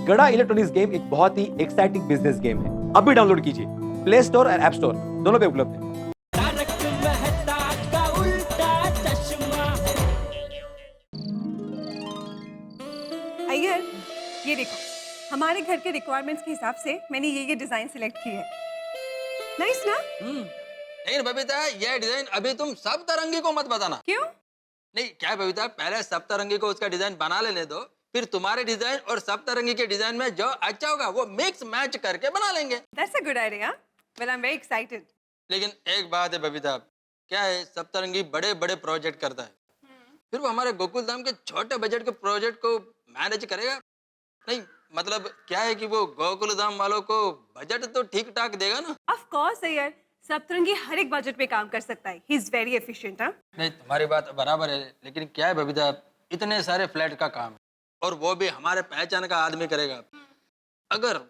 गड़ा electronics game एक बहुत ही एक्साइटिंग बिजनेस गेम है। अभी डाउनलोड कीजिए, प्ले स्टोर और ऐप स्टोर दोनों पे उपलब्ध है। अय्यर, ये देखो, हमारे घर के रिक्वायरमेंट्स के हिसाब से मैंने ये डिजाइन सिलेक्ट की है। नाइस ना? लेकिन बबीता, ये डिजाइन अभी तुम सब तरंगी को मत बताना। क्यों? नहीं, क्या है बबीता, पहले सब तरंगी को उसका डिजाइन बना लेने दो, फिर तुम्हारे डिजाइन और सब तरंगी के डिजाइन में जो अच्छा होगा वो मिक्स मैच करके बना लेंगे। That's a good idea. Well, I'm very excited. लेकिन एक बात है बबीता, क्या है, सब तरंगी बड़े बड़े प्रोजेक्ट करता है, फिर वो हमारे गोकुल धाम के छोटे बजट के प्रोजेक्ट को मैनेज करेगा? नहीं, मतलब क्या है कि वो गोकुल धाम वालों को बजट तो ठीक ठाक देगा ना। Of course, अय्यर, सप्तरंगी हर एक बजट पे काम कर सकता है। He is very efficient, हाँ? नहीं, तुम्हारी बात बराबर है, लेकिन क्या है बबीता, इतने सारे फ्लैट का काम है और वो भी हमारे पहचान का आदमी करेगा। अगर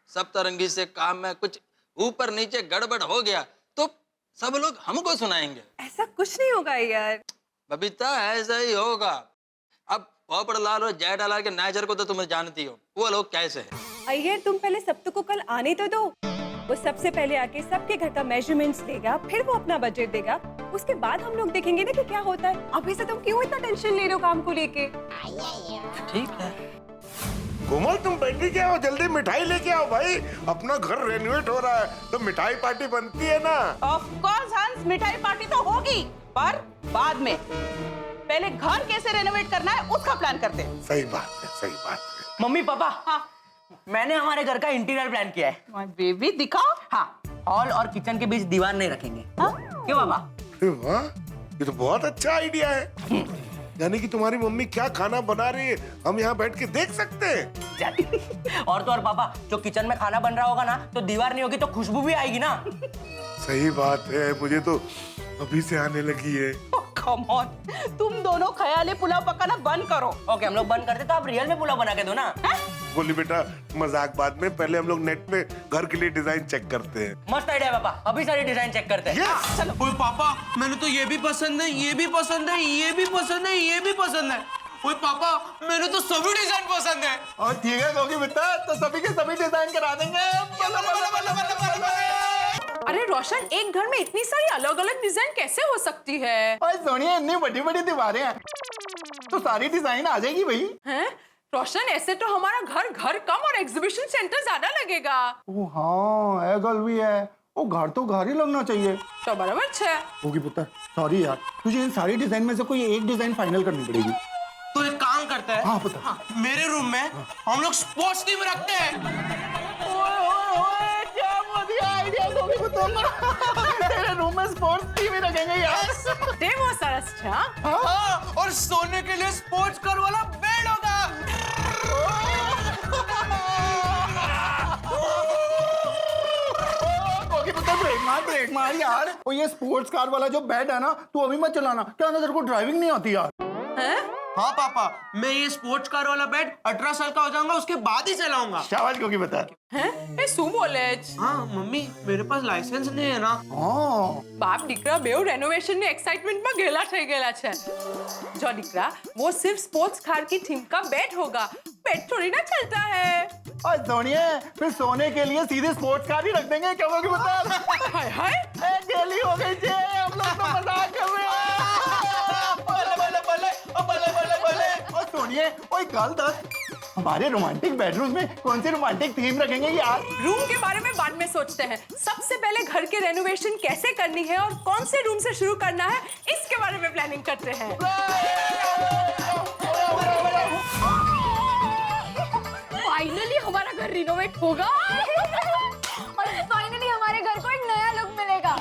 सब तरंगी से काम में कुछ ऊपर नीचे गड़बड़ हो गया तो सब लोग हमको सुनाएंगे। ऐसा कुछ नहीं होगा अय्यर। बबीता, ऐसा ही होगा। अब पोपड़ लाल और जेठालाल के नाइजर को तो तुम जानती हो, वो लोग कैसे हैं। अय्यर, तुम पहले सप्तू को कल आने तो दो। वो सबसे पहले आके सबके घर का मेजरमेंट्स लेगा, फिर वो अपना बजट देगा। उसके बाद हम लोग देखेंगे ना कि क्या होता है। अभी से तुम क्यों इतना टेंशन ले रहे हो काम को लेके? ठीक है। कोमल, तुम बैठी क्या हो? जल्दी मिठाई लेके आओ भाई, अपना घर रेनोवेट हो रहा है तो मिठाई पार्टी बनती है ना। ऑफ कोर्स हंस, मिठाई पार्टी तो होगी, पर बाद में। पहले घर कैसे रेनोवेट करना है उसका प्लान करते हैं। सही बात है, सही बात है। मम्मी पापा, हाँ, मैंने हमारे घर का इंटीरियर प्लान किया है। माय बेबी दिखाओ। हाँ, हॉल और किचन के बीच दीवार नहीं रखेंगे। हाँ? क्यों पापा? अरे वाह, ये तो बहुत अच्छा आइडिया है। यानी कि तुम्हारी मम्मी क्या खाना बना रही है हम यहाँ बैठ के देख सकते हैं। और तो और पापा, जो किचन में खाना बन रहा होगा ना, तो दीवार नहीं होगी तो खुशबू भी आएगी ना। सही बात है, मुझे तो अभी से आने लगी है। कम ऑन, तुम दोनों ख्याली पुलाव पकाना बंद करो। ओके, हम लोग बंद करते तो आप रियल में पुलाव बना के दो ना। बोली बेटा, मजाक बाद में, पहले हम लोग नेट पे घर के लिए डिजाइन चेक करते हैं। मस्त आइडिया पापा, अभी सारी डिजाइन चेक करते हैं। यस। चलो। ओए पापा, मैंने तो ये भी पसंद है, ये भी पसंद है, ये भी पसंद है, ये भी पसंद है। ओए पापा, मैंने तो सभी डिजाइन पसंद है। और ठीक है गोगी बेटा, तो सभी के सभी डिजाइन करा देंगे। अरे रोशन, एक घर में इतनी सारी अलग अलग डिजाइन कैसे हो सकती है? और सोनिया, इतनी बड़ी बड़ी दीवारें हैं तो सारी डिजाइन आ जाएगी भाई। हैं? रोशन, ऐसे तो हमारा घर घर कम और एग्जीबिशन सेंटर ज्यादा लगेगा। ओ हाँ, ये गल भी है। वो घर तो घर ही लगना चाहिए। तो बराबर है। गोगी पुत्र, सॉरी यार, तुझे इन सारी डिजाइन में से कोई एक डिजाइन फाइनल करनी पड़ेगी। तो एक काम करते हैं। हाँ पता। मेरे रूम में हम लोग स्पोर्ट्स टीम रखते हैं। क्या बढ़िया आइडिया गोगी पुत्र। तेरे रूम में स्पोर्ट्स टीम ही रखेंगे यार। डेमो सरस है, हाँ? हाँ, और सोने के लिए स्पोर्ट्स कार वाला बेड होगा। गोगी पुत्र, ब्रेक मार यार। और ये स्पोर्ट्स कार वाला जो बेड है ना, तू अभी मत चलाना। क्या ना, तेरे को ड्राइविंग नहीं आती यार? हैं? हाँ पापा, मैं ये स्पोर्ट्स कार वाला बेड 18 साल का हो जाऊंगा, उसके बाद ही चलाऊंगा। शाबाश गोगी बता। हैं? ए શું બોલે છે? हाँ मम्मी, मेरे पास लाइसेंस नहीं है ना। हाँ, બાપ દીકરા બેઉ રેનોવેશન ની एक्साइटमेंट में गेला થઈ गेला છે। जो દીકरा, वो सिर्फ स्पोर्ट्स कार की थीम का बेड होगा। बेड थोड़ी ना चलता है। और सोनिया, फिर सोने के लिए सीधे स्पोर्ट्स कार ही रख देंगे। क्या गोगी बता? हाय हाय, गेली हो गई जे, हम लोग तो मजाक कर रहे हैं। और सोनिए, ओए कल तक हमारे रोमांटिक बेडरूम में कौन सी रोमांटिक थीम रखेंगे यार? रूम के बारे में बाद में सोचते हैं। सबसे पहले घर के रेनोवेशन कैसे करनी है और कौन से रूम से शुरू करना है, इसके बारे में प्लानिंग करते हैं। फाइनली हमारा घर रिनोवेट होगा और फाइनली हमारे घर को एक नया लुक मिलेगा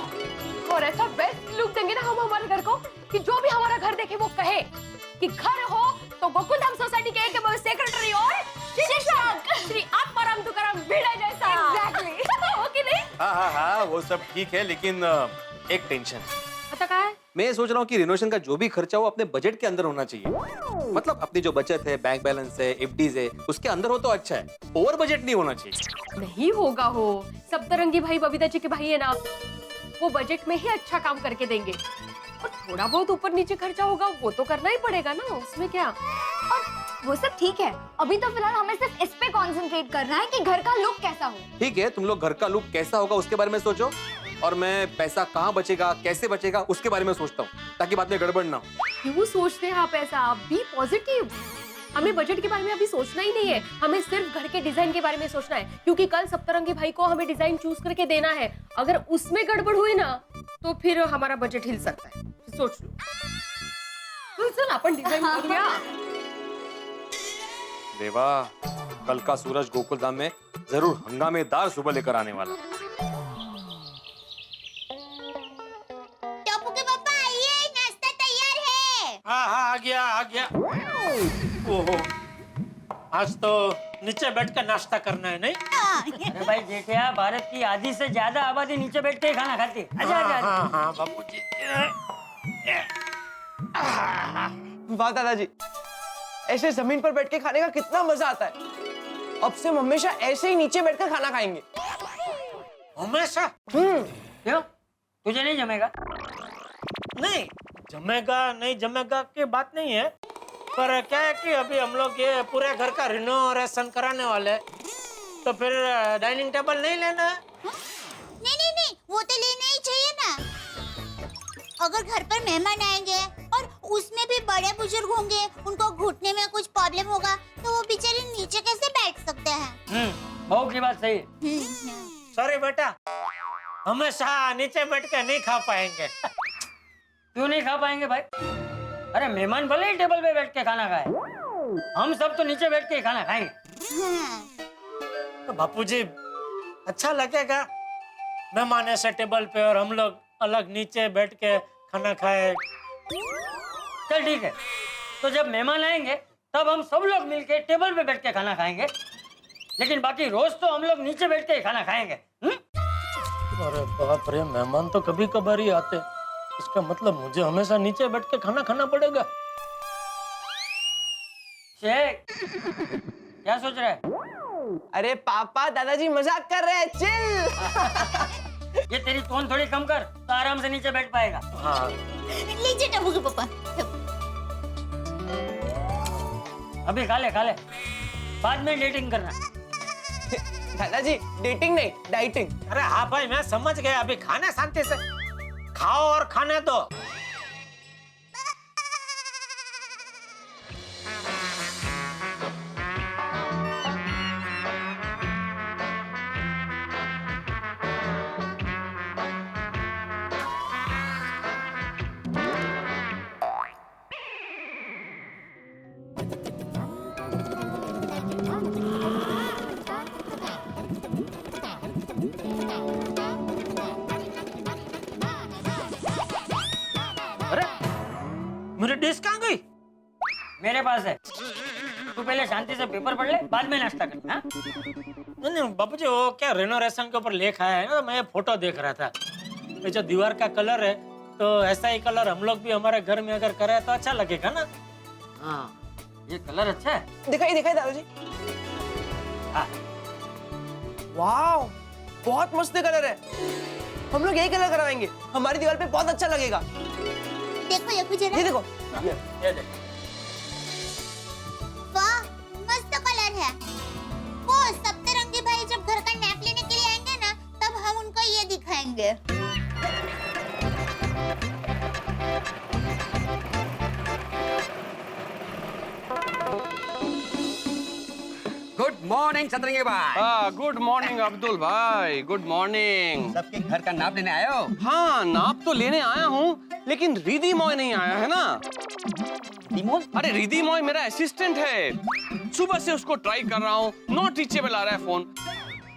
और ऐसा बेस्ट लुक देंगे ना हम हमारे घर को कि जो भी हमारा घर देखे वो कहे कि घर हो तो गोकुल धाम सोसाइटी के सेक्रेटरी और शिक्षक श्री आत्माराम तुकाराम भिड़े जैसा। एग्जैक्टली। हो कि नहीं? हाँ, वो सब ठीक है, लेकिन एक टेंशन। पता क्या है? मैं सोच रहा हूँ कि रिनोवेशन का जो भी खर्चा हो अपने बजट के अंदर होना चाहिए। मतलब अपनी जो बचत है, बैंक बैलेंस है, एफडीज है, उसके अंदर हो तो अच्छा है, ओवर बजट नहीं होना चाहिए। नहीं होगा हो, सप्तरंगी भाई बबीता जी के भाई है ना, वो बजट में ही अच्छा काम करके देंगे। और थोड़ा बहुत ऊपर नीचे खर्चा होगा वो तो करना ही पड़ेगा ना, उसमें क्या। और वो सब ठीक है, अभी तो फिलहाल हमें सिर्फ इस पे कंसंट्रेट करना है कि घर का लुक कैसा हो। ठीक है, तुम लोग घर का लुक कैसा होगा उसके बारे में सोचो, और मैं पैसा कहाँ बचेगा, कैसे बचेगा उसके बारे में सोचता हूँ, ताकि बाद में गड़बड़ ना हो। क्यों सोचते हैं आप ऐसा? आप भी पॉजिटिव। हमें बजट के बारे में अभी सोचना ही नहीं है, हमें सिर्फ घर के डिजाइन के बारे में सोचना है, क्योंकि कल सप्तरंगी भाई को हमें डिजाइन चूज करके देना है। अगर उसमें गड़बड़ हुई ना तो फिर हमारा बजट हिल सकता है। सोच लो। चल अपन डिजाइन करूंगा। देवा, कल का सूरज गोकुल धाम में जरूर हंगामेदार सुबह लेकर आने वाला। टप्पू के पापा आइए, नाश्ता तैयार है। हाँ हाँ, आ गया। ओहो, आज तो नीचे बैठकर नाश्ता करना है, नहीं? अरे भाई जेठिया, भारत की आधी से ज्यादा आबादी नीचे बैठ के खाना खाती है। आजा आजा आजा। हाँ बापूजी। वाह दादाजी, ऐसे जमीन पर बैठ के खाने का कितना मजा आता है। अब से हम हमेशा ऐसे ही नीचे बैठकर खाना खाएंगे। हमेशा? क्यों? तुझे नहीं जमेगा? नहीं जमेगा, नहीं जमेगा की बात नहीं है, पर क्या है कि अभी हम लोग ये पूरे घर का रिनोवेशन कराने वाले हैं, तो फिर डाइनिंग टेबल नहीं लेना है? नहीं, वो तो लेना ही चाहिए ना। अगर घर पर मेहमान आएंगे और उसमें भी बड़े बुजुर्ग होंगे, उनको घुटने में कुछ प्रॉब्लम होगा, तो वो बेचारे नीचे कैसे बैठ सकते हैं? बहू की बात सही है। सॉरी बेटा, हमेशा नीचे बैठ के नहीं खा पाएंगे। क्यों नहीं खा पाएंगे भाई? अरे मेहमान भले ही टेबल पे बैठ के खाना खाए, हम सब तो नीचे बैठ के खाना खाएंगे। तो बापूजी, अच्छा लगेगा मेहमान ऐसे टेबल पे और हम लोग अलग नीचे बैठ के खाना खाए? चल ठीक है, तो जब मेहमान आएंगे तब हम सब लोग मिलके टेबल पे बैठ के खाना खाएंगे, लेकिन बाकी रोज तो हम लोग नीचे बैठ के खाना खाएंगे। अरे बाप रे, मेहमान तो कभी कभार ही आते, इसका मतलब मुझे हमेशा नीचे बैठ के खाना खाना पड़ेगा। शेख, क्या सोच रहा है? अरे पापा, दादाजी मजाक कर रहे हैं, चिल। ये तेरी टोन थोड़ी कम कर, तो आराम से नीचे बैठ पाएगा। हाँ। लीजिए टप्पू के पापा। अभी खा ले, बाद में डेटिंग करना। दादाजी डेटिंग नहीं, डाइटिंग। अरे हाँ भाई, मैं समझ गया, अभी खाने शांति से खाओ और खाने दो। मेरी डिश कहाँ गई? मेरे पास है, तू पहले शांति से पेपर पढ़ ले, बाद में नाश्ता कर। हाँ? नहीं बापूजी, वो क्या रेनोवेशन के ऊपर लिखा है ना, मैं फोटो देख रहा था। ये जो दीवार का कलर है, तो ऐसा ही कलर हम लोग भी हमारे घर में अगर करें तो अच्छा लगेगा ना। हाँ, ये कलर अच्छा है। दिखाई दादाजी। हाँ। वाह, बहुत मस्त कलर है। हम लोग यही कलर करवाएंगे, हमारी दीवार पे बहुत अच्छा लगेगा। देखो जरा। ये देखो। ये देख। वाह, मस्त कलर है। वो सप्तरंगी भाई जब घर का नैप लेने के लिए आएंगे ना, तब हम उनको ये दिखाएंगे। गुड मॉर्निंग सतरंगी भाई। हाँ, गुड मॉर्निंग अब्दुल भाई, गुड मॉर्निंग। सबके घर का नाप लेने आए हो? हाँ, नाप तो लेने आया हूँ, लेकिन रिद्धि मॉय नहीं आया है ना। अरे रिद्धि मॉय मेरा असिस्टेंट है, सुबह से उसको ट्राई कर रहा हूँ, नॉट रीचेबल आ रहा है फोन।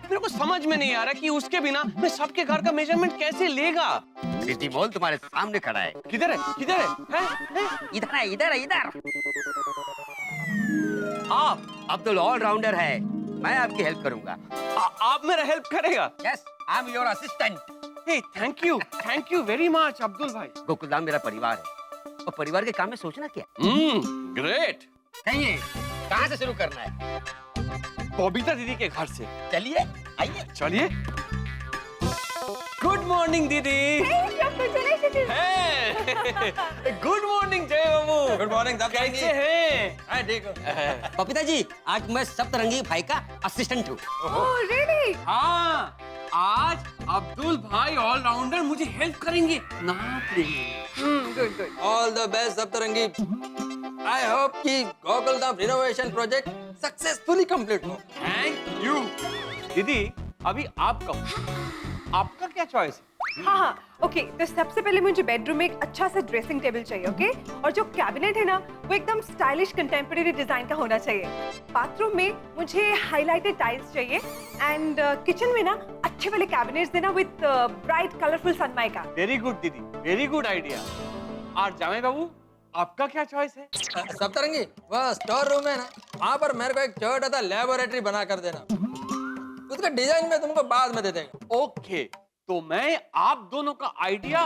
मेरे को समझ में नहीं आ रहा कि उसके बिना मैं सबके घर का मेजरमेंट कैसे लेगा। रिद्धि मॉल तुम्हारे सामने खड़ा है। किधर है? किधर है? इधर है, इधर है, इधर। आप अब्दुल ऑलराउंडर है, मैं आपकी हेल्प करूंगा। आप मेरा हेल्प करेगा? Yes, I am your assistant. Thank you very much Abdul भाई। गोकुलधाम मेरा परिवार है, और परिवार के काम में सोचना क्या? ग्रेट। कहिए, कहाँ से शुरू करना है? बबीता दीदी के घर से। चलिए, आइए। चलिए। गुड मॉर्निंग दीदी। गुड मॉर्निंग जय मामू। गुड मॉर्निंग कैसे हैं? हाँ ठीक हो। पपीता जी, आज मैं सप्तरंगी भाई का असिस्टेंट हूँ। Oh really? हाँ, आज अब्दुल भाई ऑलराउंडर मुझे हेल्प करेंगे नाप लेंगे। Good good. All the best Saptarangi. I hope कि Gokuldham renovation project successfully complete हो। Thank you. दीदी अभी आप कहो, आपका क्या चॉइस है? हाँ हाँ ओके, तो सबसे पहले मुझे बेडरूम में एक अच्छा सा ड्रेसिंग टेबल चाहिए, ओके? और जो कैबिनेट है ना वो एकदम स्टाइलिश कंटेम्परेरी डिजाइन का होना चाहिए। बाथरूम में मुझे हाइलाइटेड टाइल्स चाहिए एंड किचन में ना अच्छे वाले कैबिनेट्स देना with bright colourful Sunmica. Very good दीदी, वेरी गुड आइडिया। और जामे बाबू आपका क्या चॉइस है? सप्तरंगी, वह स्टोर रूम है ना, वहाँ पर मेरे को एक छोटा सा लेबोरेटरी बना कर देना। उसका डिजाइन मैं तुमको बाद में दे देंगे। ओके, तो मैं आप दोनों का आइडिया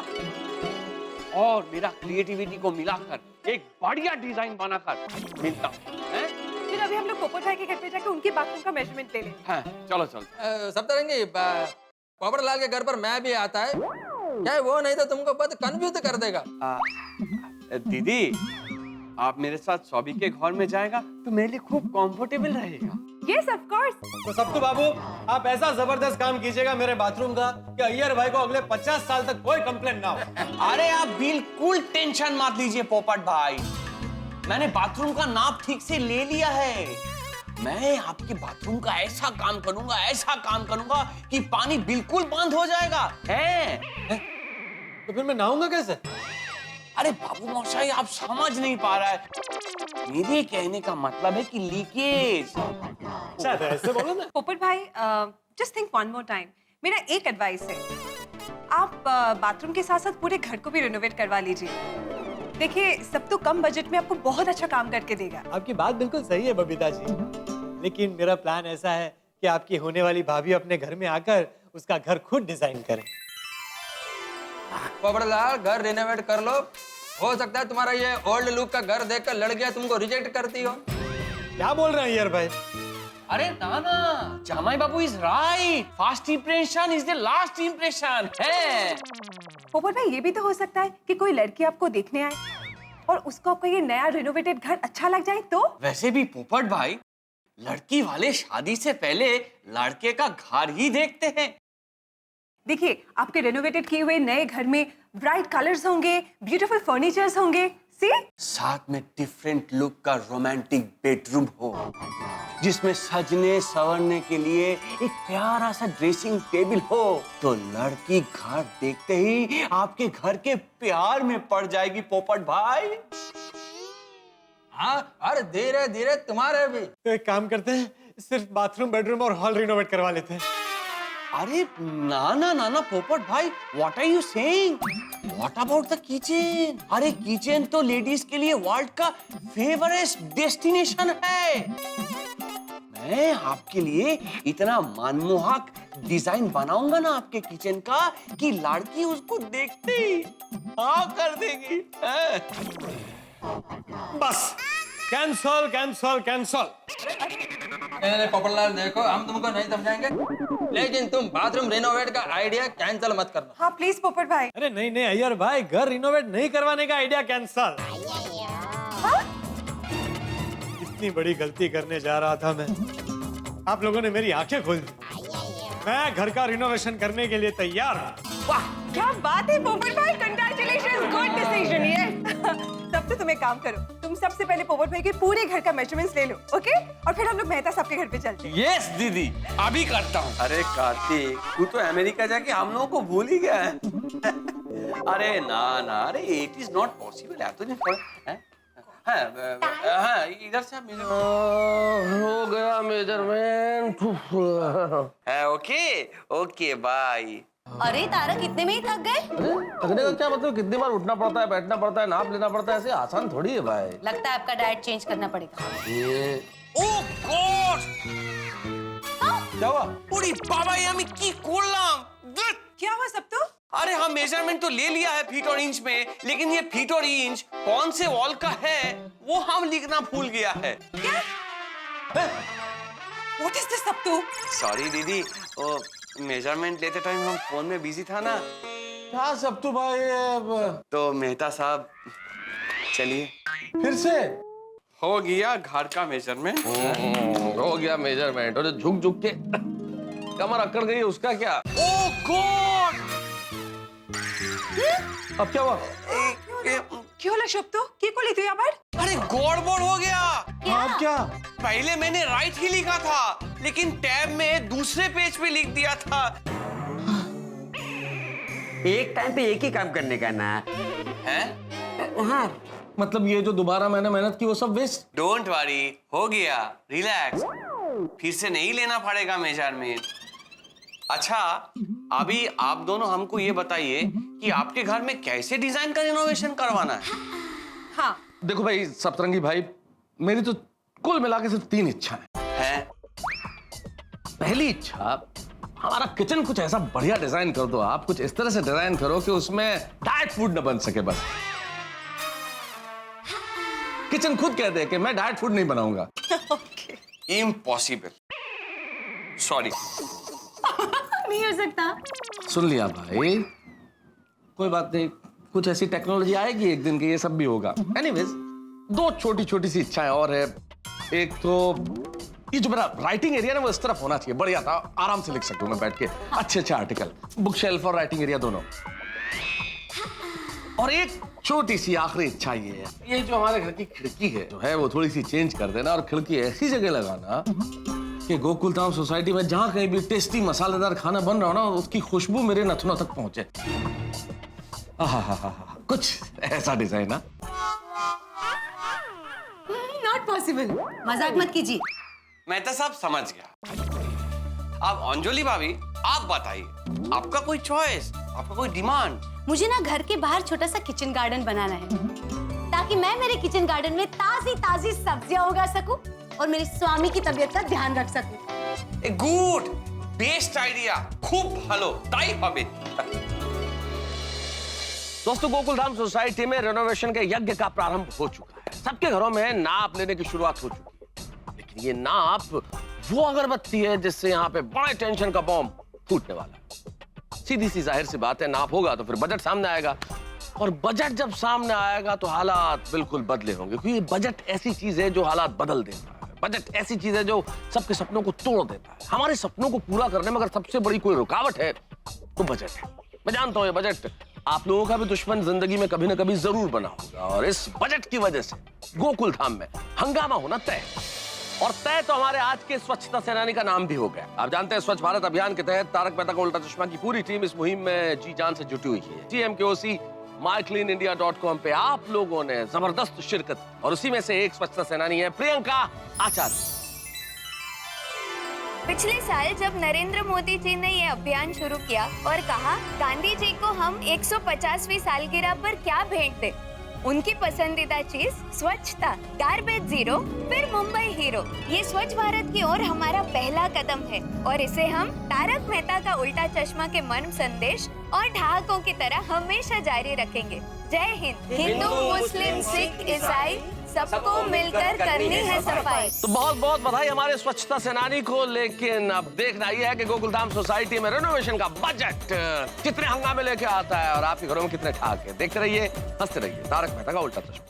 और मेरा क्रिएटिविटी को मिलाकर एक बढ़िया डिजाइन बनाकर मिलता हूँ। फिर अभी हम लोग पोपट भाई के घर पे जाकर उनके बाथरूम का मेजरमेंट ले लें। हाँ, चलो चलो। सप्तरंगी, पोपटलाल के घर पर मैं भी आता है क्या? वो नहीं तो तुमको बहुत कंफ्यूज कर देगा। दीदी आप मेरे साथ सौभी के घर में जाएगा तो मेरे लिए खूब कंफर्टेबल रहेगा। Yes of course. तो सप्तू बाबू, आप ऐसा जबरदस्त काम कीजिएगा मेरे बाथरूम का कि अय्यर भाई को अगले 50 साल तक कोई कंप्लेंट ना हो। अरे आप बिल्कुल टेंशन मत लीजिए पोपट भाई, मैंने बाथरूम का नाप ठीक से ले लिया है। मैं आपके बाथरूम का ऐसा काम करूंगा कि पानी बिल्कुल बंद हो जाएगा। है? तो फिर मैं नहाऊंगा कैसे? अरे बाबू मौसाई, आप समझ नहीं पा रहा है। मेरे कहने का मतलब है कि लीकेज। ऐसे बोलो ना। पोपट भाई just think one more time. मेरा एक एडवाइस है, आप बाथरूम के साथ साथ पूरे घर को भी रिनोवेट करवा लीजिए। देखिए सब तो कम बजट में आपको बहुत अच्छा काम करके देगा। आपकी बात बिल्कुल सही है बबीता जी, लेकिन मेरा प्लान ऐसा है कि आपकी होने वाली भाभी अपने घर में आकर उसका घर खुद डिजाइन करे। पोपटलाल, घर रिनोवेट कर लो। हो सकता है तुम्हारा ये ओल्ड लुक का घर देखकर लड़कियां तुमको रिजेक्ट करती हो। क्या बोल रहे हैं यार भाई? अरे नाना, जामाई बाबू is right. First impression is the last impression है। पोपट भाई ये भी तो हो सकता है कि कोई लड़की आपको देखने आए और उसको आपका ये नया रिनोवेटेड घर अच्छा लग जाए तो? वैसे भी पोपट भाई, लड़की वाले शादी से पहले लड़के का घर ही देखते हैं। देखिए आपके रेनोवेटेड किए हुए नए घर में ब्राइट कलर्स होंगे, ब्यूटीफुल फर्नीचर्स होंगे, सी? साथ में डिफरेंट लुक का रोमांटिक बेडरूम हो, जिसमें सजने संवरने के लिए एक प्यारा सा ड्रेसिंग टेबल हो, तो लड़की घर देखते ही आपके घर के प्यार में पड़ जाएगी पोपट भाई। हाँ, अरे धीरे धीरे तुम्हारे भी। तो एक काम करते हैं, सिर्फ बाथरूम, बेडरूम और हॉल रिनोवेट करवा लेते हैं। अरे ना पोपट भाई, what are you saying? What about the kitchen? अरे किचन तो लेडीज के लिए वर्ल्ड का फेवरेट डेस्टिनेशन है। मैं आपके लिए इतना मनमोहक डिजाइन बनाऊंगा ना आपके किचन का कि लड़की उसको देखते ही हाँ कर देगी। बस कैंसल कैंसल कैंसल। नहीं पोपटलाल, देखो हम तुमको नहीं समझाएंगे, लेकिन तुम बाथरूम रिनोवेट का आइडिया कैंसिल मत करना। हाँ प्लीज पोपट भाई। अरे नहीं नहीं अय्यर भाई, घर रिनोवेट नहीं करवाने का आइडिया कैंसल। इतनी बड़ी गलती करने जा रहा था मैं, आप लोगों ने मेरी आंखें खोल दी। मैं घर का रिनोवेशन करने के लिए तैयार हूँ। वाह क्या बात है पोपट भाई, कंग्रेचुलेशंस, गुड डिसीजन। ये सब तो तुम एक काम करो, तुम सबसे पहले पोपट भाई के पूरे घर का मेजरमेंट्स ले लो, ओके? और फिर हम लोग मेहता साहब के घर पे चलते हैं। यस दीदी, अभी करता हूँ। अरे कार्तिक, तू तो अमेरिका जाके हम लोगों को भूल ही गया है। अरे ना, अरे इट इज नॉट पॉसिबल यार, तुझे हाँ, इधर से हो गया मेजरमेंट। Okay bye. अरे तारक इतने में ही थक गए? थकने का क्या मतलब? कितनी बार उठना पड़ता है, बैठना पड़ता है, नाप लेना पड़ता है, ऐसे आसान थोड़ी है भाई। लगता है आपका डाइट चेंज करना पड़ेगा। ओह गॉड, क्या हुआ? पूरी बाबा यामी की कोलाम। क्या हुआ सब तो? अरे हम मेजरमेंट तो ले लिया है फीट और इंच में, लेकिन ये फीट और इंच कौन से वॉल का है वो हम लिखना भूल गया है। क्या? What is this सब तो? सॉरी दीदी, वो मेजरमेंट लेते टाइम हम फोन में बिजी था ना, क्या सप्तू भाई तो मेहता साहब चलिए। फिर से हो गया घर का मेजरमेंट। हो गया मेजरमेंट और झुक झुक के कमर अकड़ गई उसका क्या? ओह गॉड! अब क्या हुआ? কি হলো সপ্তু কি করলি তুই আবার अरे गड़बड़ हो गया। अब क्या? पहले मैंने राइट ही लिखा था, लेकिन टैब में दूसरे पेज पे लिख दिया था। एक टाइम पे एक ही काम करने का ना है? हाँ मतलब ये जो दोबारा मैंने मेहनत की वो सब वेस्ट? डोंट वरी, हो गया, रिलैक्स। फिर से नहीं लेना पड़ेगा मेजरमेंट। अच्छा, अभी आप दोनों हमको ये बताइए कि आपके घर में कैसे डिजाइन का रिनोवेशन करवाना है? हाँ देखो भाई सप्तरंगी भाई, मेरी तो कुल मिला के सिर्फ 3 इच्छाएं हैं। पहली इच्छा, हमारा किचन कुछ ऐसा बढ़िया डिजाइन कर दो आप, कुछ इस तरह से डिजाइन करो कि उसमें डाइट फूड न बन सके। बस किचन खुद कह दे कि मैं डाइट फूड नहीं बनाऊंगा। Impossible, sorry. नहीं हो सकता। सुन लिया भाई, कोई बात नहीं, कुछ ऐसी टेक्नोलॉजी आएगी एक दिन कि ये सब भी होगा। एनीवेज, 2 छोटी छोटी सी इच्छाएं और है। एक तो ये जो मेरा राइटिंग एरिया ना वो इस तरफ होना चाहिए, बढ़िया था, आराम से लिख सकता हूँ मैं बैठ के अच्छे अच्छे आर्टिकल, बुक शेल्फ और राइटिंग एरिया दोनों। और एक छोटी सी आखिरी इच्छा ये है, ये जो हमारे घर की खिड़की है जो है वो थोड़ी सी चेंज कर देना और खिड़की ऐसी जगह लगाना कि गोकुलधाम सोसाइटी में जहां कहीं भी टेस्टी मसालेदार खाना बन रहा हो ना, उसकी खुशबू मेरे नथुनों तक पहुंचे। कुछ ऐसा डिजाइन ना। नॉट पॉसिबल, मजाक मत कीजिए। मैं तो सब समझ गया। अब अंजलि भाभी आप बताइए, आपका कोई चॉइस, आपका कोई डिमांड? मुझे ना घर के बाहर छोटा सा किचन गार्डन बनाना है, ताकि मैं मेरे किचन गार्डन में ताजी ताजी सब्जियां उगा सकूं और मेरे स्वामी की तबीयत का ध्यान रख सकूं। गुड, बेस्ट आइडिया, खूब ভালো, তাই হবে। दोस्तों, गोकुलधाम सोसाइटी में रेनोवेशन के यज्ञ का प्रारंभ हो चुका है। सबके घरों में नाप लेने की शुरुआत हो चुकी है, लेकिन ये नाप वो अगरबत्ती है जिससे यहाँ पे बड़े टेंशन का बॉम्ब फूटने वाला है। सीधी सी जाहिर सी बात है, नाप होगा तो फिर बजट सामने आएगा, और बजट जब सामने आएगा तो हालात बिल्कुल बदले होंगे, क्योंकि बजट ऐसी चीज है जो हालात बदल देता है। बजट ऐसी चीज है जो सबके सपनों को तोड़ देता है। हमारे सपनों को पूरा करने में अगर सबसे बड़ी कोई रुकावट है तो बजट है। मैं जानता हूँ ये बजट आप लोगों का भी दुश्मन जिंदगी में कभी ना कभी जरूर बना होगा, और इस बजट की वजह से गोकुलधाम में हंगामा होना तय। और तय तो हमारे आज के स्वच्छता सेनानी का नाम भी हो गया। आप जानते हैं स्वच्छ भारत अभियान के तहत तारक मेहता का उल्टा चश्मा की पूरी टीम इस मुहिम में जी जान से जुटी हुई है। TMKOC mycleanindia.com पे आप लोगों ने जबरदस्त शिरकत, और उसी में से एक स्वच्छता सेनानी है प्रियंका आचार्य। पिछले साल जब नरेंद्र मोदी जी ने ये अभियान शुरू किया और कहा गांधी जी को हम 150वीं सालगिरह पर क्या भेंट दें, उनकी पसंदीदा चीज स्वच्छता, गार्बेज जीरो, फिर मुंबई हीरो। ये स्वच्छ भारत की ओर हमारा पहला कदम है, और इसे हम तारक मेहता का उल्टा चश्मा के मर्म संदेश और ठहाकों की तरह हमेशा जारी रखेंगे। जय हिंद। हिंदू, मुस्लिम, सिख, ईसाई सबको मिलकर करनी है सफाई। तो बहुत बहुत बधाई हमारे स्वच्छता सेनानी को, लेकिन अब देखना यह है कि गोकुलधाम सोसाइटी में रेनोवेशन का बजट कितने हंगामे लेके आता है और आपके घरों में कितने ठाक है। देखते रहिए, हंसते रहिए, तारक मेहता का उल्टा चश्मा।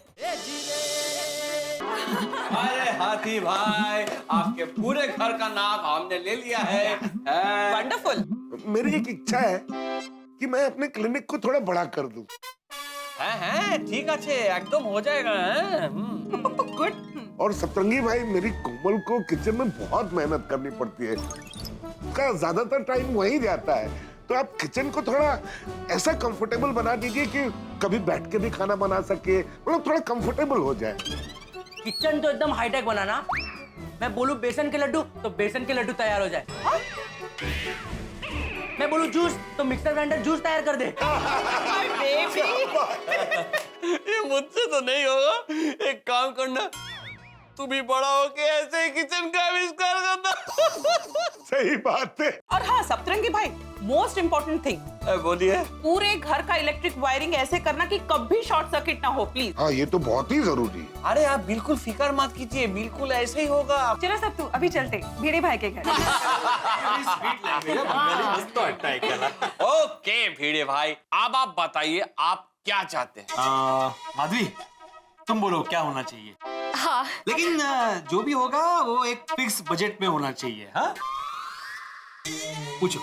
अरे हाथी भाई, आपके पूरे घर का नाम हमने ले लिया है। वंडरफुल। मेरी एक इच्छा है कि मैं अपने क्लिनिक को थोड़ा बड़ा कर दूं। हैं, ठीक है, एकदम हो जाएगा। गुड। और सतरंगी भाई, मेरी कोमल को किचन में बहुत मेहनत करनी पड़ती है, उसका ज्यादातर टाइम वहीं जाता है, तो आप किचन को थोड़ा ऐसा कंफर्टेबल बना दीजिए कि कभी बैठ के भी खाना बना सके, मतलब थोड़ा कंफर्टेबल हो जाए। किचन तो एकदम हाईटेक बनाना। मैं बोलूं बेसन के लड्डू तो बेसन के लड्डू तैयार हो जाए। मैं बोलूं जूस तो मिक्सर ग्राइंडर जूस तैयार कर दे। ये मुझसे तो नहीं होगा। एक काम करना, तू भी बड़ा होके ऐसे ही किचन का आविष्कार करना। सही बात है। और हाँ सप्तरंगी भाई, मोस्ट इम्पोर्टेंट थिंग, बोलिए। पूरे घर का इलेक्ट्रिक वायरिंग ऐसे करना कि कभी शॉर्ट सर्किट ना हो प्लीज। हाँ ये तो बहुत ही जरूरी है। अरे आप बिल्कुल फिक्र मत कीजिए, बिल्कुल ऐसे ही होगा। चलो सब तू अभी चलते भिड़े भाई के घर। ओके भिड़े भाई, अब आप बताइए आप क्या चाहते हैं? माधवी, तुम बोलो क्या होना चाहिए? हाँ लेकिन जो भी होगा वो एक फिक्स बजट में होना चाहिए। हाँ पूछो।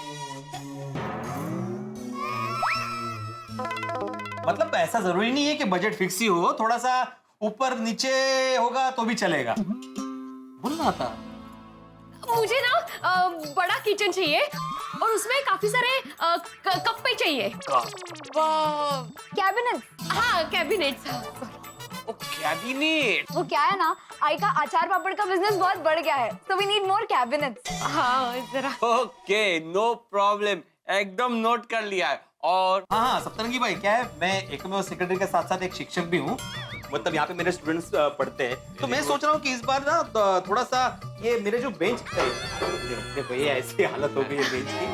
मतलब ऐसा जरूरी नहीं है कि बजट फिक्स ही हो, थोड़ा सा ऊपर नीचे होगा तो भी चलेगा। बोलना था। मुझे ना बड़ा किचन चाहिए और उसमें काफी सारे कप्पे चाहिए। कैबिनेट। हाँ कैबिनेट्स। कैबिनेट। वो क्या है ना, आई का अचार पापड़ का बिजनेस बहुत बढ़ गया है, so we need more cabinets। हाँ जरा। ओके नो प्रॉब्लम, एकदम नोट कर लिया है। और हाँ सप्तरंगी भाई, क्या है, मैं एकमेव सेक्रेटरी के साथ साथ एक शिक्षक भी हूँ। मतलब यहाँ पे मेरे स्टूडेंट्स पढ़ते हैं, तो मैं सोच रहा हूँ कि इस बार ना थोड़ा सा ये मेरे जो बेंच है भैया, ऐसी हालत हो गई है बेंच की,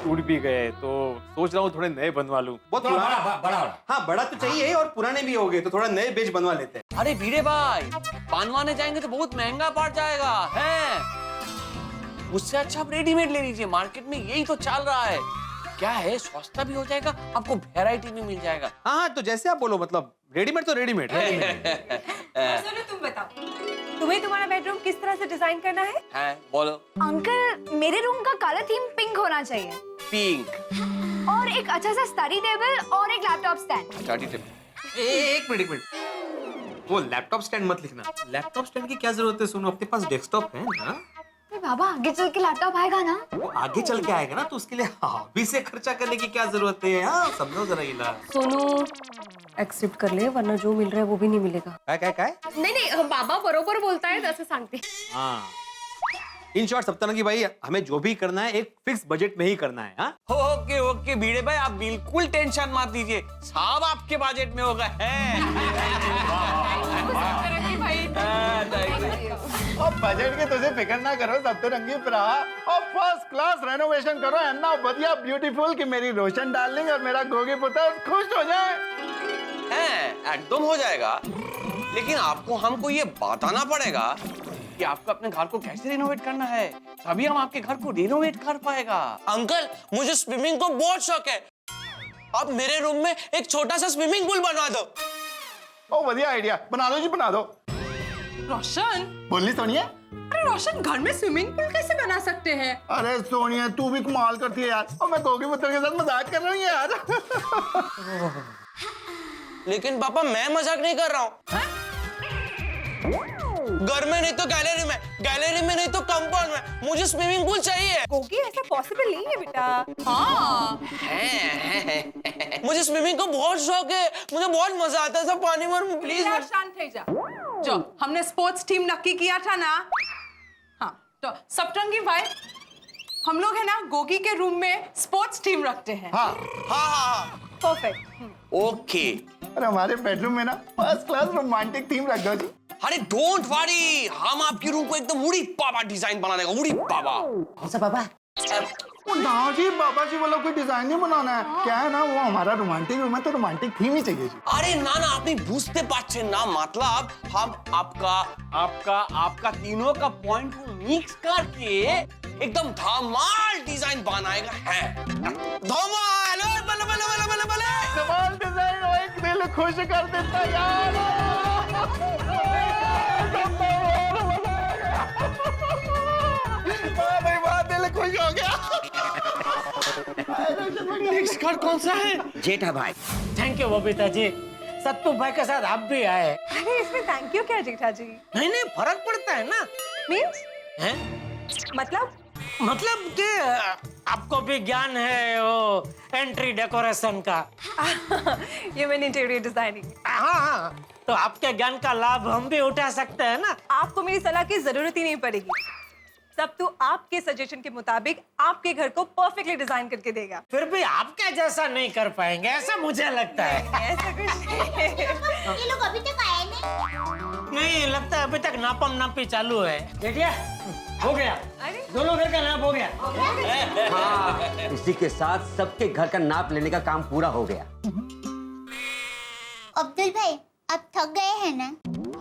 टूट भी गए, तो सोच रहा हूँ थोड़े नए बनवा लूँ। बहुत बड़ा। हाँ बड़ा तो चाहिए और पुराने भी हो गए, तो थोड़ा नए बेंच बनवा लेते हैं। अरे भिड़े भाई, बनवाने जाएंगे तो बहुत महंगा पड़ जाएगा है। उससे अच्छा आप रेडीमेड ले लीजिए, मार्केट में यही तो चल रहा है। क्या है, सस्ता भी हो जाएगा, आपको वैरायटी भी मिल जाएगा। हाँ तो जैसे आप बोलो, मतलब रेडीमेड तो रेडीमेड। चलो तुम बताओ, तुम्हें तुम्हारा बेडरूम किस तरह से डिजाइन करना है? बोलो। अंकल मेरे रूम का कलर थीम पिंक होना चाहिए। पिंक। और एक अच्छा सा स्टडी टेबल और एक लैपटॉप स्टैंड। Study table. एक मिनट, वो लैपटॉप स्टैंड मत लिखना। लैपटॉप स्टैंड की क्या जरूरत है? सुनो, अपने पास डेस्कटॉप है ना। बाबा आगे चल के लैपटॉप आएगा ना। वो आगे चल के आएगा ना, तो उसके लिए हॉबी से खर्चा करने की क्या जरूरत है? हाँ समझो जरा ये। सोनू एक्सेप्ट कर ले, वरना जो मिल रहा है वो भी नहीं मिलेगा। काय? नहीं बाबा बरोबर बोलता है, तसं सांगते। हाँ इन शॉर्ट सप्तरंगी भाई, हमें जो भी करना है एक फिक्स बजट में ही करना है। हाँ ओके भिड़े भाई, आप बिल्कुल टेंशन मत लीजिए, सब आपके बजट में होगा और बजट की तुझे फिक्र ना करो सप्तरंगी भरा, और फर्स्ट क्लास रेनोवेशन करो, है ना बढ़िया ब्यूटीफुल कि मेरी रोशन डार्लिंग और मेरा गोगी पुत्र खुश हो जाए। एकदम हो जाएगा, लेकिन आपको हमको ये बताना पड़ेगा कि आपको अपने घर को कैसे रिनोवेट करना है, तभी हम आपके घर को रिनोवेट कर पाएगा। अंकल मुझे स्विमिंग को बहुत शौक है, आप मेरे रूम में एक छोटा सा स्विमिंग पूल बनवा दो। ओ बढ़िया आइडिया, बना दो जी बना दो। रोशन बोली सोनिया। अरे रोशन, घर में स्विमिंग पूल कैसे बना सकते हैं? अरे सोनिया तू भी कमाल करती है यार, और मैं गोगी पुत्र के साथ मजाक कर रही हूँ यार। लेकिन पापा मैं मजाक नहीं कर रहा हूँ। घर में नहीं तो गैलरी में, गैलरी में नहीं तो कंपाउंड में, मुझे स्विमिंग पूल चाहिए। गोगी ऐसा पॉसिबल नहीं है बेटा। हाँ मुझे स्विमिंग को बहुत शौक है, मुझे बहुत मजा आता है सब पानी में। प्लीज यार शांत हो जा। जो हमने स्पोर्ट्स टीम नक्की किया था ना, हाँ तो सप्तरंगी भाई, हम लोग है ना गोगी के रूम में स्पोर्ट्स टीम रखते हैं। हाँ परफेक्ट। ओके। अरे हमारे बेडरूम में ना फर्स्ट क्लास रोमांटिक थीम रख दो जी। अरे डोंट वरी, हम आपके रूम को एकदम उड़ी पापा डिजाइन बना देगा, उड़ी पापा। कौन सा पापा? ना जी बाबा जी वाला कोई डिजाइन नहीं बनाना है, क्या है ना वो हमारा रोमांटिक रूम है तो रोमांटिक थीम ही चाहिए जी। अरे ना आपने बुझते पाच्छेन ना, मतलब हम आपका तीनों का पॉइंट मिक्स करके एकदम धमाल डिजाइन बनाएगा है। धमाल बले बले बले बले बले धमाल डिजाइन हो, एक दिल खुश कर देता यार। भाई वाह, दिल खुश हो गया। नेक्स्ट कार्ड कौन सा है? जेठा भाई। थैंक यू बबीता जी, सत्तू भाई के साथ आप भी आए। अरे इसमें थैंक यू क्या जेठा जी? नहीं फर्क पड़ता है ना। मीन्स? हैं? मतलब कि आपको भी ज्ञान है वो एंट्री डेकोरेशन का। ये मैंने इंटीरियर डिजाइनिंग। हाँ, तो आपके ज्ञान का लाभ हम भी उठा सकते हैं ना। आपको मेरी सलाह की जरूरत ही नहीं पड़ेगी, सब तो आपके सजेशन के मुताबिक आपके घर को परफेक्टली डिजाइन करके देगा। फिर भी आपके जैसा नहीं कर पाएंगे, ऐसा मुझे लगता है। ऐसा कुछ नहीं। ये लोग अभी तक आए नहीं। नहीं लगता अभी तक नापम नापी चालू है। जेठिया हो गया, दोनों घर का नाप हो गया। हाँ, इसी के साथ सबके घर का नाप लेने का काम पूरा हो गया। अब्दुल भाई आप थक गए हैं ना?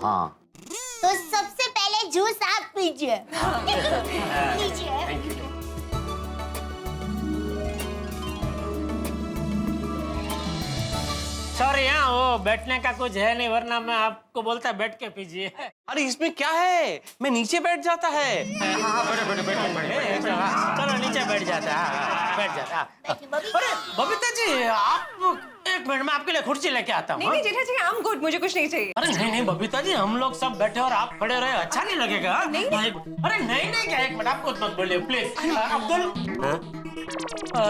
हाँ। तो सबसे पहले जूस आप पीजिए। लीजिए। सॉरी हाँ, वो बैठने का कुछ है नहीं, वरना मैं आपको बोलता बैठ के पीजिए। अरे इसमें क्या है, मैं नीचे बैठ जाता है। चलो नीचे बैठ जाता है, बैठ जाता है। अरे बबीता जी, आप एक मिनट में आपके लिए कुर्सी लेके आता हूँ। नहीं नहीं जेठा जी, आई एम गुड, मुझे कुछ नहीं चाहिए। अरे नहीं नहीं बबीता जी, हम लोग सब बैठे और आप खड़े रहे, अच्छा नहीं लगेगा। नहीं, अरे नहीं नहीं क्या, एक मिनट आपको मत बोलिए प्लीज। अब्दुल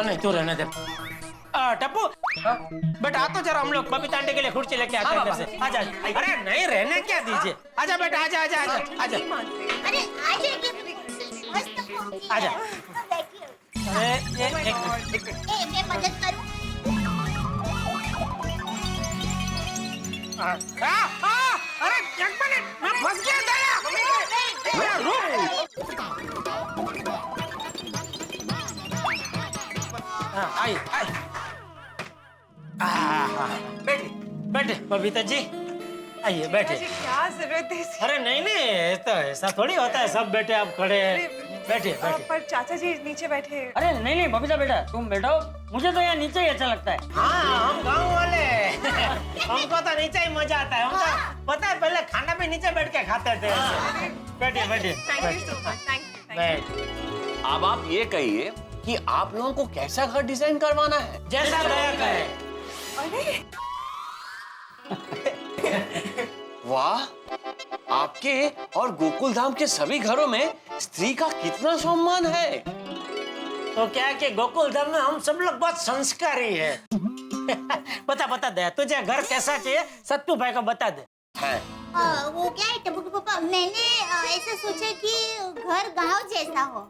नहीं तू रहने दे। टप्पू बेटा आ तो जरा, हम लोग बबीता आंटी के लिए कुर्सी लेके आते हैं इधर से। आजा। अरे नहीं रहने क्या दीजिए, आजा बेटा, आजा आजा आजा आजा। अरे आजा। मैं मदद करूं? अरे एक मिनट, मैं फंस गया दया। आई आई। बैठे बैठे बबीता जी, आइए बैठे। क्या जरूरत है इसकी? अरे नहीं नहीं, तो ऐसा थोड़ी होता है, सब बैठे आप खड़े हैं। बैठे बैठे। पर चाचा जी नीचे बैठे। अरे नहीं नहीं बबीता बेटा, तुम बैठो, मुझे तो यहाँ नीचे ही अच्छा लगता है। हाँ हम गाँव वाले हमको तो नीचे ही मजा आता है। हम तो पता है पहले खाना भी नीचे बैठ के खाते थे। बैठिए बैठिए। अब आप ये कहिए कि आप लोगों को कैसा घर डिजाइन करवाना है? जैसा दया कहे। वाह, आपके और गोकुल धाम के सभी घरों में स्त्री का कितना सम्मान है। तो क्या है कि गोकुल धाम में हम सब लोग बहुत संस्कारी है। बता दे, तुझे घर कैसा चाहिए सत्तू भाई को बता दे। है वो क्या है टप्पू के पापा, मैंने ऐसा सोचा कि घर गांव जैसा हो।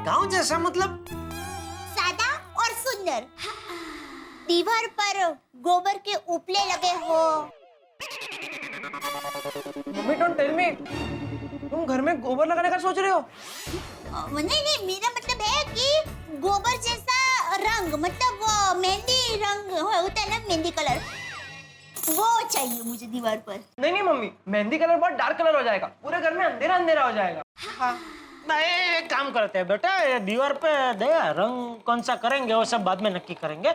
गांव जैसा मतलब? सादा और सुंदर। दीवार पर गोबर के उपले लगे हो। मम्मी डोंट टेल मी, तुम घर में गोबर लगाने का सोच रहे हो? नहीं, मेरा मतलब है कि गोबर जैसा रंग, मतलब वो मेहंदी रंग होता है ना, मेहंदी कलर, वो चाहिए मुझे दीवार पर। नहीं मम्मी, मेहंदी कलर बहुत डार्क कलर हो जाएगा, पूरे घर में अंधेरा अंधेरा हो जाएगा। हाँ। एक काम करते हैं बेटा, ये दीवार पे दे, रंग कौन सा करेंगे वो सब बाद में नक्की करेंगे।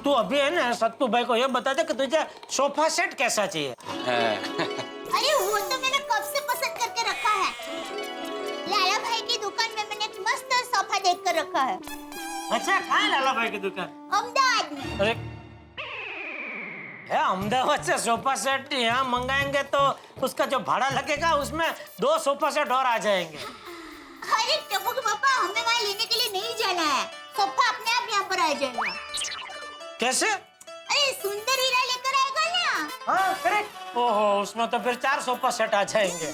तू अभी है ना सत्तू भाई को ये बता दे कि तुझे सोफा सेट कैसा चाहिए। अरे वो तो मैंने कब से पसंद करके रखा है। लाला भाई की दुकान में मैंने एक मस्त सोफा देख कर रखा है। अच्छा, कहाँ है लाला भाई की दुकान? अहमदाबाद में। अरे अहमदाबाद से सोफा सेट यहाँ मंगाएंगे तो उसका जो भाड़ा लगेगा उसमें 2 सोफा सेट और आ जाएंगे। अरे टप्पू के पापा, हमें वहाँ लेने के लिए नहीं जाना है, सोफा अपने आप यहाँ पर आ जाएगा। कैसे? अरे सुंदर हीरा लेकर आएगा ना। हाँ करेक्ट। ओहो, उसमें तो फिर 4 सोफा सेट आ जाएंगे।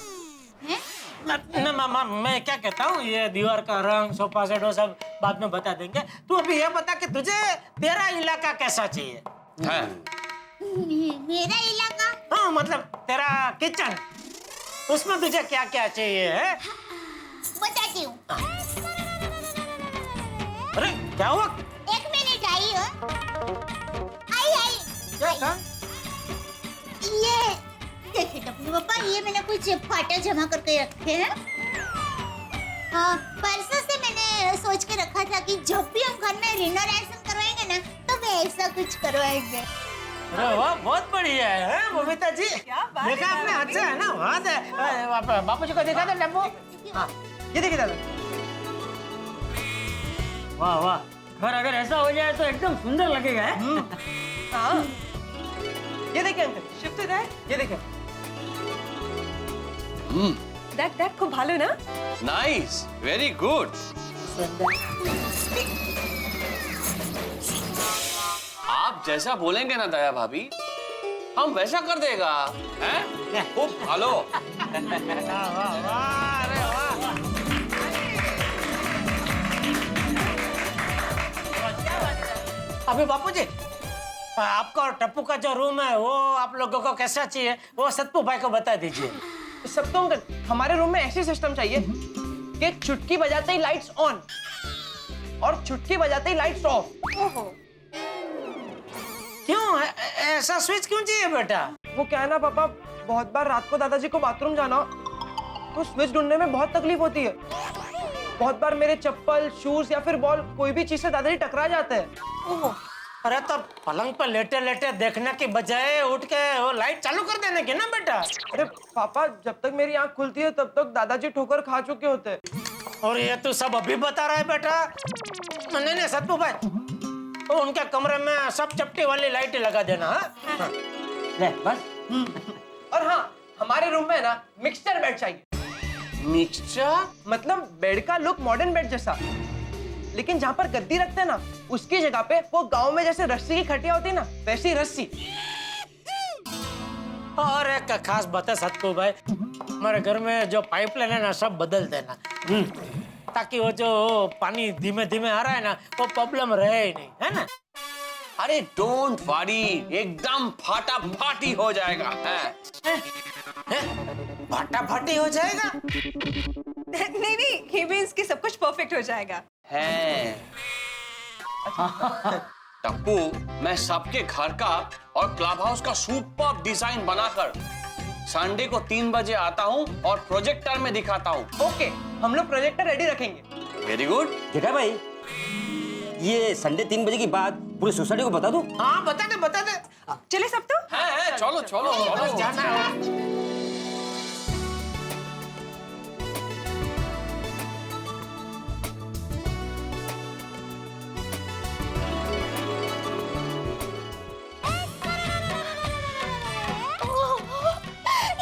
मैं क्या कहता हूँ, ये दीवार का रंग, सोफा सेट वो सब बाद में बता देंगे। तू अभी ये बता कि तुझे तेरा इलाका कैसा चाहिए? मेरा इलाका? हाँ मतलब तेरा किचन, उसमें तुझे क्या क्या चाहिए है? बताती हूँ। अरे क्या हुआ? एक मिनट, आई क्या था? ये देखिए टप्पू पापा, ये मैंने कुछ फाटा जमा करके रखे हैं। हाँ, परसों से मैंने सोच के रखा था कि जब भी हम घर में रिनोवेशन करवाएंगे ना, तो वैसा कुछ करवाएंगे। अरे वाह, बहुत बढ़िया है बबीता जी। देखा आपने, अच्छा है ना, बात है। बापू जी को देखा था टप्पू? हाँ, ये देखिए दादा। वाह वाह, घर अगर ऐसा हो जाए तो एकदम सुंदर लगेगा। हाँ, ये देखिए अंकल, शिफ्ट है, ये देखिए। देख खूब भालो ना। Nice, very good. आप जैसा बोलेंगे ना दया भाभी, हम वैसा कर देगा। हैं? खूब भालो। अबे बापू जी, आपका और टप्पू का जो रूम है वो आप लोगों को कैसा चाहिए वो सत्पू भाई को बता दीजिए। सब तो अंकल हमारे रूम में ऐसी सिस्टम चाहिए कि चुटकी बजाते ही लाइट्स ऑन और चुटकी बजाते ही लाइट्स ऑफ। क्यों ऐसा स्विच क्यों चाहिए बेटा? वो क्या है ना पापा, बहुत बार रात को दादाजी को बाथरूम जाना हो तो स्विच ढूंढने में बहुत तकलीफ होती है। बहुत बार मेरे चप्पल, शूज या फिर बॉल कोई भी चीज से दादाजी टकरा जाते हैं। अरे तो पलंग पर लेटे लेटे देखने की बजाय उठ के वो लाइट चालू कर देने की ना बेटा। अरे पापा, जब तक मेरी आंख खुलती है तब तक दादाजी ठोकर खा चुके होते हैं। और ये तू सब अभी बता रहा है बेटा? नहीं नहीं सत्तू भाई, तो उनके कमरे में सब चपटी वाली लाइट लगा देना। हाँ? ले बस। और हाँ, हमारे रूम में ना मिक्सचर बेड चाहिए। मिक्सचर मतलब बेड का लुक मॉडर्न बेड जैसा, लेकिन जहाँ पर गद्दी रखते हैं ना उसकी जगह पे वो गांव में जैसे रस्सी की खटिया होती है ना वैसी रस्सी। और एक खास बात है सत्तू भाई, हमारे घर में जो पाइपलाइन है ना सब बदल देना, ताकि वो जो पानी धीमे धीमे आ रहा है ना वो प्रॉब्लम रहे ही नहीं, है ना? अरे डोंट वरी, एकदम फाटाफाटी हो जाएगा। फटाफटी हो जाएगा? नहीं नहीं, he means कि सब कुछ परफेक्ट हो जाएगा। है टप्पू, मैं सबके घर का और क्लब हाउस का सुपर डिजाइन बनाकर संडे को 3 बजे आता हूँ और प्रोजेक्टर में दिखाता हूँ। ओके, हम लोग प्रोजेक्टर रेडी रखेंगे। Very good. जेठा भाई, ये संडे 3 बजे की बात पूरी सोसाइटी को बता दो। हाँ बता दे बता दे। चले सब तो? है, चलो चलो चलो जाना है।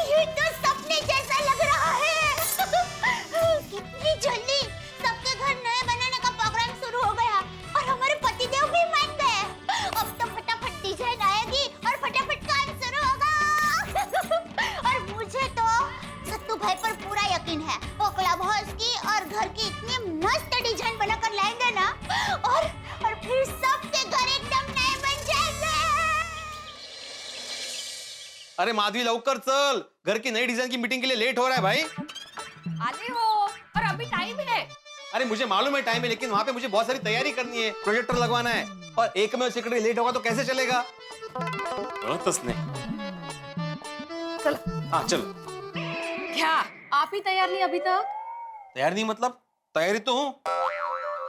ये तो सपने जैसा लग रहा है। कितनी जल्दी सबके घर नए बनाने का प्रोग्राम शुरू हो गया और हमारे पतिदेव भी मान गए। अब तो फटाफट डिजाइन आएगी और फटाफट काम शुरू होगा। और मुझे तो सत्तू भाई पर पूरा यकीन है, वो क्लब हाउस की और घर की इतनी मस्त डिजाइन बनाकर लाएंगे ना, और फिर सबके घर एकदम नए बन जाएंगे। अरे माधवी लवकर चल, घर की नई डिजाइन की मीटिंग के लिए लेट हो रहा है भाई। आते हो और अभी टाइम है। अरे मुझे मालूम है टाइम है, लेकिन वहाँ पे मुझे बहुत सारी तैयारी करनी है, प्रोजेक्टर लगवाना है, और एक में सेक्रेटरी लेट होगा तो कैसे चलेगा? चलो। हाँ चल। क्या आप ही तैयार नहीं अभी तक? तैयार नहीं मतलब तैयारी तो हूँ।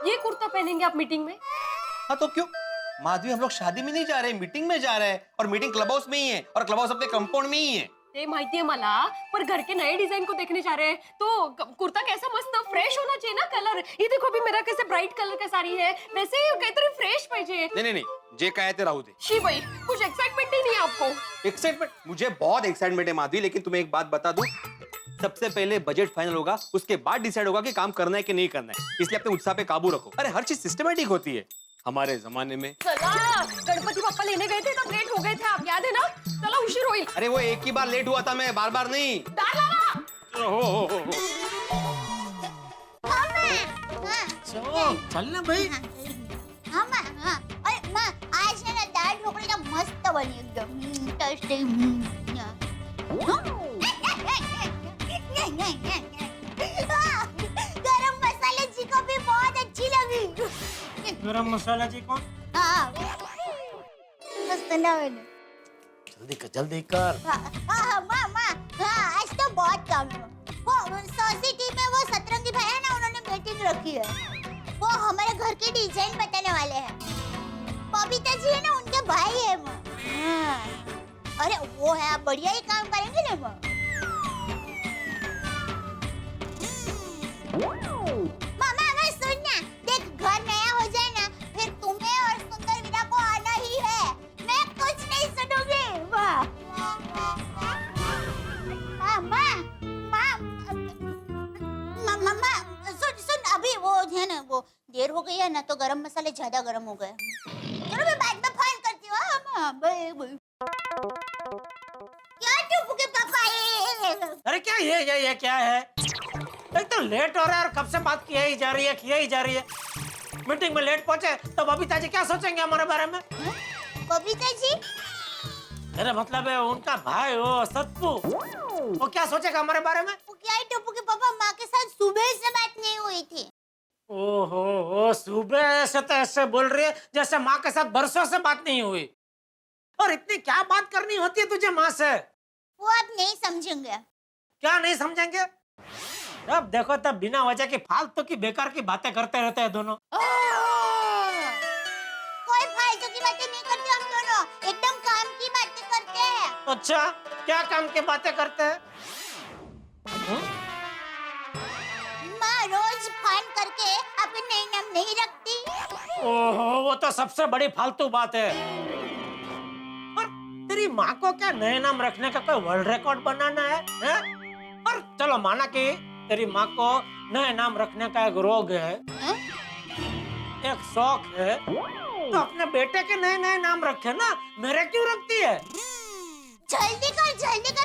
ये कुर्ता पहनेंगे आप मीटिंग में? हाँ तो क्यों माधवी, हम लोग शादी में नहीं जा रहे, मीटिंग में जा रहे हैं, और मीटिंग क्लब हाउस में ही है, और क्लब हाउस अपने कंपाउंड में ही है। ते माहिती है मला, पर घर के नए डिजाइन को देखने जा रहे हैं तो कुर्ता कैसा मस्त फ्रेश होना चाहिए ना कलर। ये देखो अभी मेरा कैसे ब्राइट कलर का साड़ी है, वैसे ही काहीतरी फ्रेश पाहिजे। नहीं, जे काय ते राहू दे। शी भाई, कुछ एक्साइटमेंट ही नहीं है आपको? एक्साइटमेंट? मुझे बहुत एक्साइटमेंट है माधवी, लेकिन तुम्हें एक बात बता दूं, सबसे पहले बजट फाइनल होगा, उसके बाद डिसाइड होगा कि काम करना है कि नहीं करना है। इसलिए अपने उत्साह पे काबू रखो। अरे हर चीज सिस्टमेटिक होती है हमारे जमाने में। चला, गणपति बप्पा लेने गए थे तब लेट हो गए थे आप, याद है ना? चला, उशीर होई। अरे वो एक ही बार लेट हुआ था, मैं बार बार नहीं। चल ना भाई। हाँ माँ, हाँ। अरे माँ, आज है ना दाल ढोकली का मस्त बनी एकदम टेस्टी। गरम मसाले जी को भी बहुत अच्छी लगी। गरम मसाला जी कौन? हाँ, मस्त ना बने। जल्दी कर। हाँ, माँ, हाँ, आज तो बहुत काम है। वो सोसाइटी में वो सतरंगी भाई है ना, उन्होंने मीटिंग रखी है। वो हमारे घर की डिजाइन बताने वाले हैं। बबीता जी है ना, उनके भाई है माँ। अरे वो है, आप बढ़िया ही काम करेंगे ना माँ। मामा सुन ना, देख घर नया हो जाए ना, फिर तुम्हें और सुंदर वीरा को आना ही है। मैं कुछ नहीं सुनूंगी। वाह। मामा सुन, अभी वो है ना, वो देर हो गई है ना, तो गरम मसाले ज्यादा गरम हो गए। चलो मैं बाद में फोन करती हूँ। हाँ बाय बाय। क्या टुप्पू के पापा है? अरे क्या ये क्या है? एक तो लेट हो रहा है और कब से बात किया ही जा रही है। मीटिंग में लेट पहुंचे तो बबीता जी क्या सोचेंगे हमारे बारे में? बबीता जी, मेरा मतलब है उनका भाई वो सत्तू, वो क्या सोचेगा हमारे बारे में? वो क्या है टप्पू के पापा, माँ के साथ सुबह से बात नहीं हुई थी। ओहो, ओ सुबह से तो ऐसे बोल रही है जैसे माँ के साथ बरसों से बात नहीं हुई। और इतनी क्या बात करनी होती है तुझे माँ से? वो आप नहीं समझेंगे। क्या नहीं समझेंगे? अब देखो तब बिना वजह की फालतू की बेकार की बातें करते रहते हैं दोनों। कोई फालतू की बातें नहीं करते हम दोनों, एकदम काम की बातें करते हैं। अच्छा, क्या काम की बातें करते हैं? माँ रोज फोन करके आपके नए नाम नहीं रखती। ओहो, वो तो सबसे बड़ी फालतू बात है। और तेरी माँ को क्या नए नाम रखने का कोई वर्ल्ड रिकॉर्ड बनाना है? और चलो माना कि तेरी माँ को नए नाम रखने का एक रोग है, एक शौक है, तो अपने बेटे के नए नए नाम रखे ना, मेरे क्यों रखती है? जल्दी कर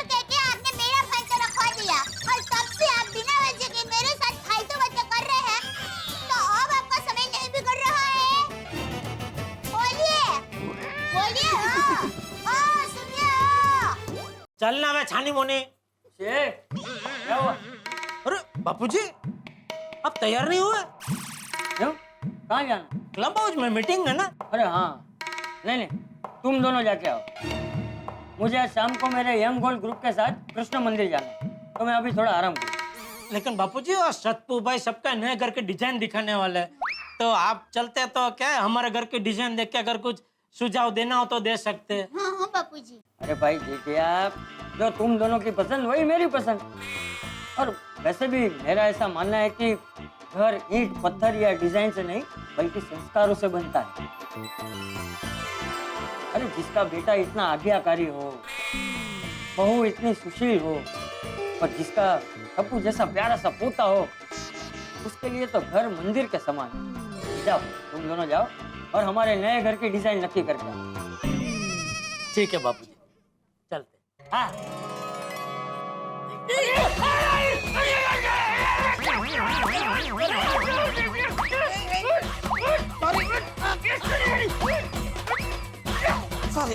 कह के आपने मेरा फोन तो रखवा दिया, और तब से आप बिना वजह के मेरे साथ फालतू बातें कर रहे हैं। तो अब आपका समय नहीं बिगड़ रहा है? बोलिए हाँ, सुनिए हाँ। चलना वे छानी मोनी। क्या हुआ? अरे बापूजी, अब तैयार नहीं हुए? क्यों? कहाँ जाना? क्लब हाउस में मीटिंग है ना? अरे हाँ, नहीं, तुम दोनों जाके आओ। मुझे आज शाम को मेरे यंग गोल्ड ग्रुप के साथ कृष्ण मंदिर जाना है, तो मैं अभी थोड़ा आराम करूँ। लेकिन बापूजी, और सतपू भाई सबका नए घर के डिजाइन दिखाने वाले हैं, तो आप चलते तो क्या है, हमारे घर के डिजाइन देख के अगर कुछ सुझाव देना हो तो दे सकते हैं। हाँ बापूजी। अरे भाई देखिए आप, जो तुम दोनों की पसंद वही मेरी पसंद। और वैसे भी मेरा ऐसा मानना है कि घर ईंट पत्थर या डिजाइन से नहीं बल्कि संस्कारों से बनता है। अरे जिसका बेटा इतना आज्ञाकारी हो, बहू इतनी सुशील हो, और जिसका टप्पू जैसा प्यारा सा पोता हो, उसके लिए तो घर मंदिर के समान है। जाओ तुम दोनों जाओ और हमारे नए घर की डिजाइन नक्की करके आओ। ठीक है बापूजी, चलते। हाँ। Sorry.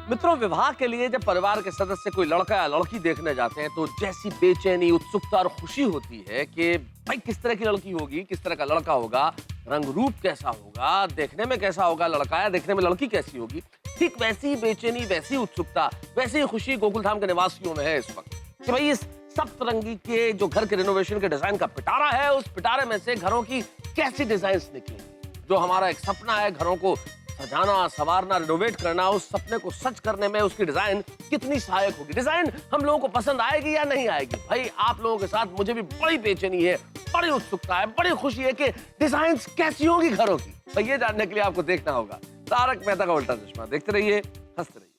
मित्रों, विवाह के लिए जब परिवार के सदस्य कोई लड़का या लड़की देखने जाते हैं तो जैसी बेचैनी, उत्सुकता और खुशी होती है कि भाई किस तरह की लड़की होगी, किस तरह का लड़का होगा, रंग रूप कैसा होगा, देखने में कैसा होगा लड़का या देखने में लड़की कैसी होगी, ठीक वैसी ही बेचैनी, वैसी उत्सुकता, वैसी ही खुशी गोकुलधाम के निवासियों में है इस वक्त कि भाई इस सप्तरंगी के जो घर के रिनोवेशन के डिजाइन का पिटारा है, उस पिटारे में से घरों की कैसी डिजाइन निकलेंगी। जो हमारा एक सपना है घरों को सजाना, संवारना, रिनोवेट करना, उस सपने को सच करने में उसकी डिजाइन कितनी सहायक होगी, डिजाइन हम लोगों को पसंद आएगी या नहीं आएगी। भाई आप लोगों के साथ मुझे भी बड़ी बेचैनी है, बड़ी उत्सुकता है, बड़ी खुशी है कि डिजाइन कैसी होगी घरों की। भाई ये जानने के लिए आपको देखना होगा तारक मेहता का उल्टा चश्मा। देखते रहिए, हंसते रहिए।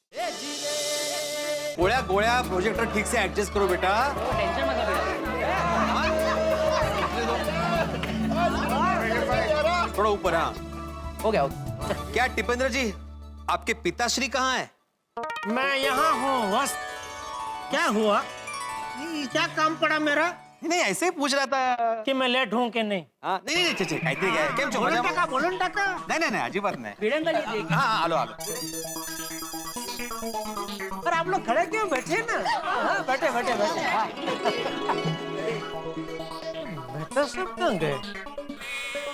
गोळ्या गोळ्या प्रोजेक्टर ठीक से एडजस्ट करो बेटा। टेंशन मत लो। थोड़ा ऊपर। हाँ हो गया। क्या टिपेंद्र जी, आपके पिताश्री कहाँ है? मैं यहाँ हूँ बस। क्या हुआ? क्या काम पड़ा मेरा? नहीं ऐसे ही पूछ रहा था कि मैं लेट हूँ कि नहीं। हाँ नहीं नहीं ठीक काहीतरी काय केम छो मजा बोलून टाका नहीं अजिबात नाही। भिडंगली हाँ आलो पर आप लोग खड़े क्यों? बैठे ना। हाँ बैठे। मेहता साहब कहाँ गए?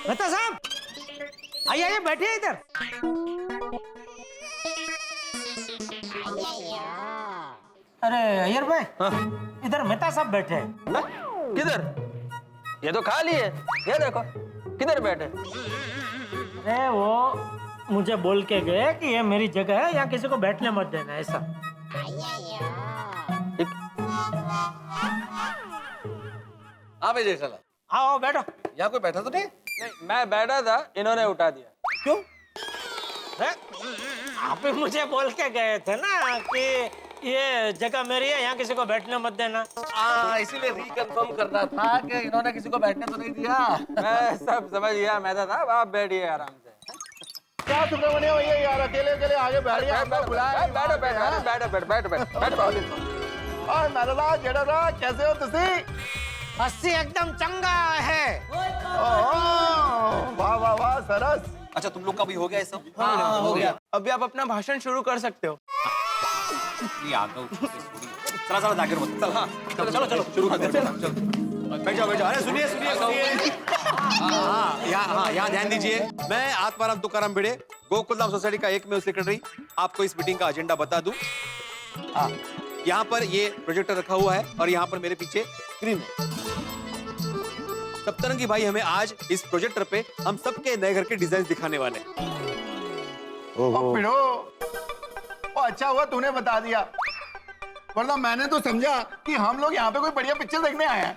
मेहता साहब आइए बैठिए इधर। अरे अय्यर भाई, इधर मेहता साहब बैठे हैं। किधर? ये तो खाली है, ये देखो किधर बैठे। अरे वो मुझे बोल के गए कि ये मेरी जगह है, यहाँ किसी को बैठने मत देना, ऐसा। हाँ भाई जैसा आओ बैठो। यहाँ कोई बैठा तो नहीं? नहीं मैं बैठा था, इन्होंने उठा दिया। क्यों? आप ही मुझे बोल के गए थे ना कि ये जगह मेरी है, यहाँ किसी को बैठने मत देना। इसीलिए रिकन्फर्म करना था कि इन्होंने किसी को बैठने तो नहीं दिया। मैं सब समझ गया मेहता साहब, आप बैठिए आराम से। क्या सुब्रमण्यम भैया यार, अकेले आगे बैठ गया। बैठो। और मेरा जेड़ा कैसे हो तुसी? अस्सी एकदम चंगा है। वाह वाह वाह सरस। अच्छा तुम लोग का भी हो गया ये सब? हाँ, हो गया। अभी आप अपना भाषण शुरू कर सकते हो। ये आ गया चला चला जाकर मत चल। हाँ चलो चलो चलो शुरू करते हैं। चलो बैठ जाओ बैठ जाओ। अरे सुनिए सुनिए सुनिए। हाँ यहाँ ध्यान दीजिए। मैं आत्माराम तुकाराम भिड़े गोकुलधाम सोसाइटी का एकमेव सेक्रेटरी आपको इस मीटिंग का एजेंडा बता दूं। यहाँ पर ये प्रोजेक्टर रखा हुआ है और यहाँ पर मेरे पीछे स्क्रीन है। सप्तरंगी भाई हमें आज इस प्रोजेक्टर पे हम सबके नए घर के डिजाइन दिखाने वाले हैं। पिड़ो, अच्छा हुआ तूने बता दिया, वरना मैंने तो समझा कि हम लोग यहाँ पे कोई बढ़िया पिक्चर देखने आए हैं।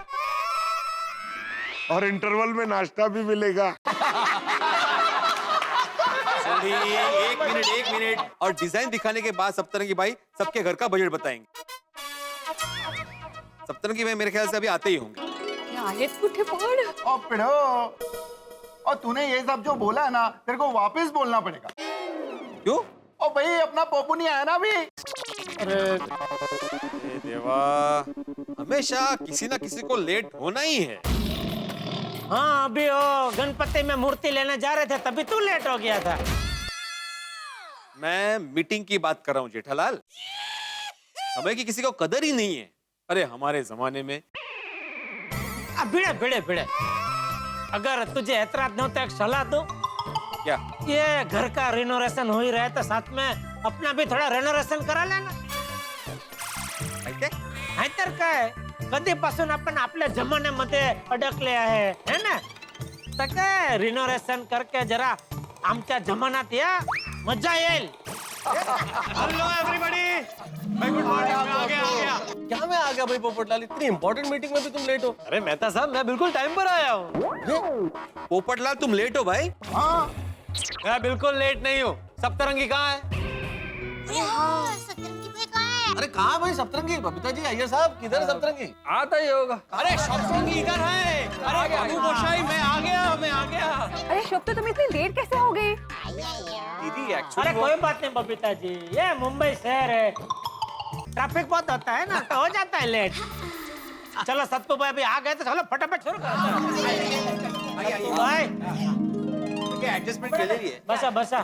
और इंटरवल में नाश्ता भी मिलेगा। एक मिनट और डिजाइन दिखाने के बाद सप्तरंगी भाई सबके घर का बजट बताएंगे। सप्तरंगी भाई मेरे ख्याल से अभी आते ही होंगे। और पिड़ो, और तूने ये सब जो बोला है ना तेरे को वापस बोलना पड़ेगा। क्यों? और भाई अपना पप्पू नहीं आया ना अभी। अरे देवा, हमेशा किसी ना किसी को लेट होना ही है। हाँ अभी वो गणपति में मूर्ति लेने जा रहे थे तभी तू लेट हो गया था। मैं मीटिंग की बात कर रहा हूँ जेठालाल। समय की किसी को कदर ही नहीं है। अरे हमारे जमाने में भिड़े भिड़े भिड़े, अगर तुझे ऐतराज न हो तो एक सलाह दो। क्या? ये घर का रिनोवेशन हो ही रहा है तो साथ में अपना भी थोड़ा रिनोवेशन करा लेना। नाहीतर काय कधीपासून आपण आपल्या जमान्यामध्ये अडकले आहे ना, तर काय रिनोवेशन करके जरा आमच्या जमान्यात या, मजा येईल। हेलो एवरीबॉडी, मैं गुड मॉर्निंग में आ गया। क्या मैं आ गया भाई पोपटलाल, इतनी इंपॉर्टेंट मीटिंग में भी तुम लेट हो। अरे मेहता साहब मैं बिल्कुल टाइम पर आया हूँ। पोपटलाल तुम लेट हो भाई? हाँ मैं बिल्कुल लेट नहीं हूँ। सप्तरंगी कहाँ है? सतरंगी भाई कहाँ है? अरे कहाँ भाई सप्तरंगी? बबीता जी अय्यर साहब किधर है सप्तरंगी? आता ही होगा। अरे सप्तरंगी इधर है। अरे बाबू गोसाई मैं आ गया। अरे शुभ, तो तुम इतनी लेट कैसे हो गई? दीदी एक्चुअली अरे कोई बात नहीं बबीता जी, ये मुंबई शहर है, ट्रैफिक बहुत होता है ना तो हो जाता है लेट। चलो सत्तू भाई अभी आ गए तो चलो फटाफट शुरू करो। भाई एडजस्टमेंट के लिए है। बसा बसा।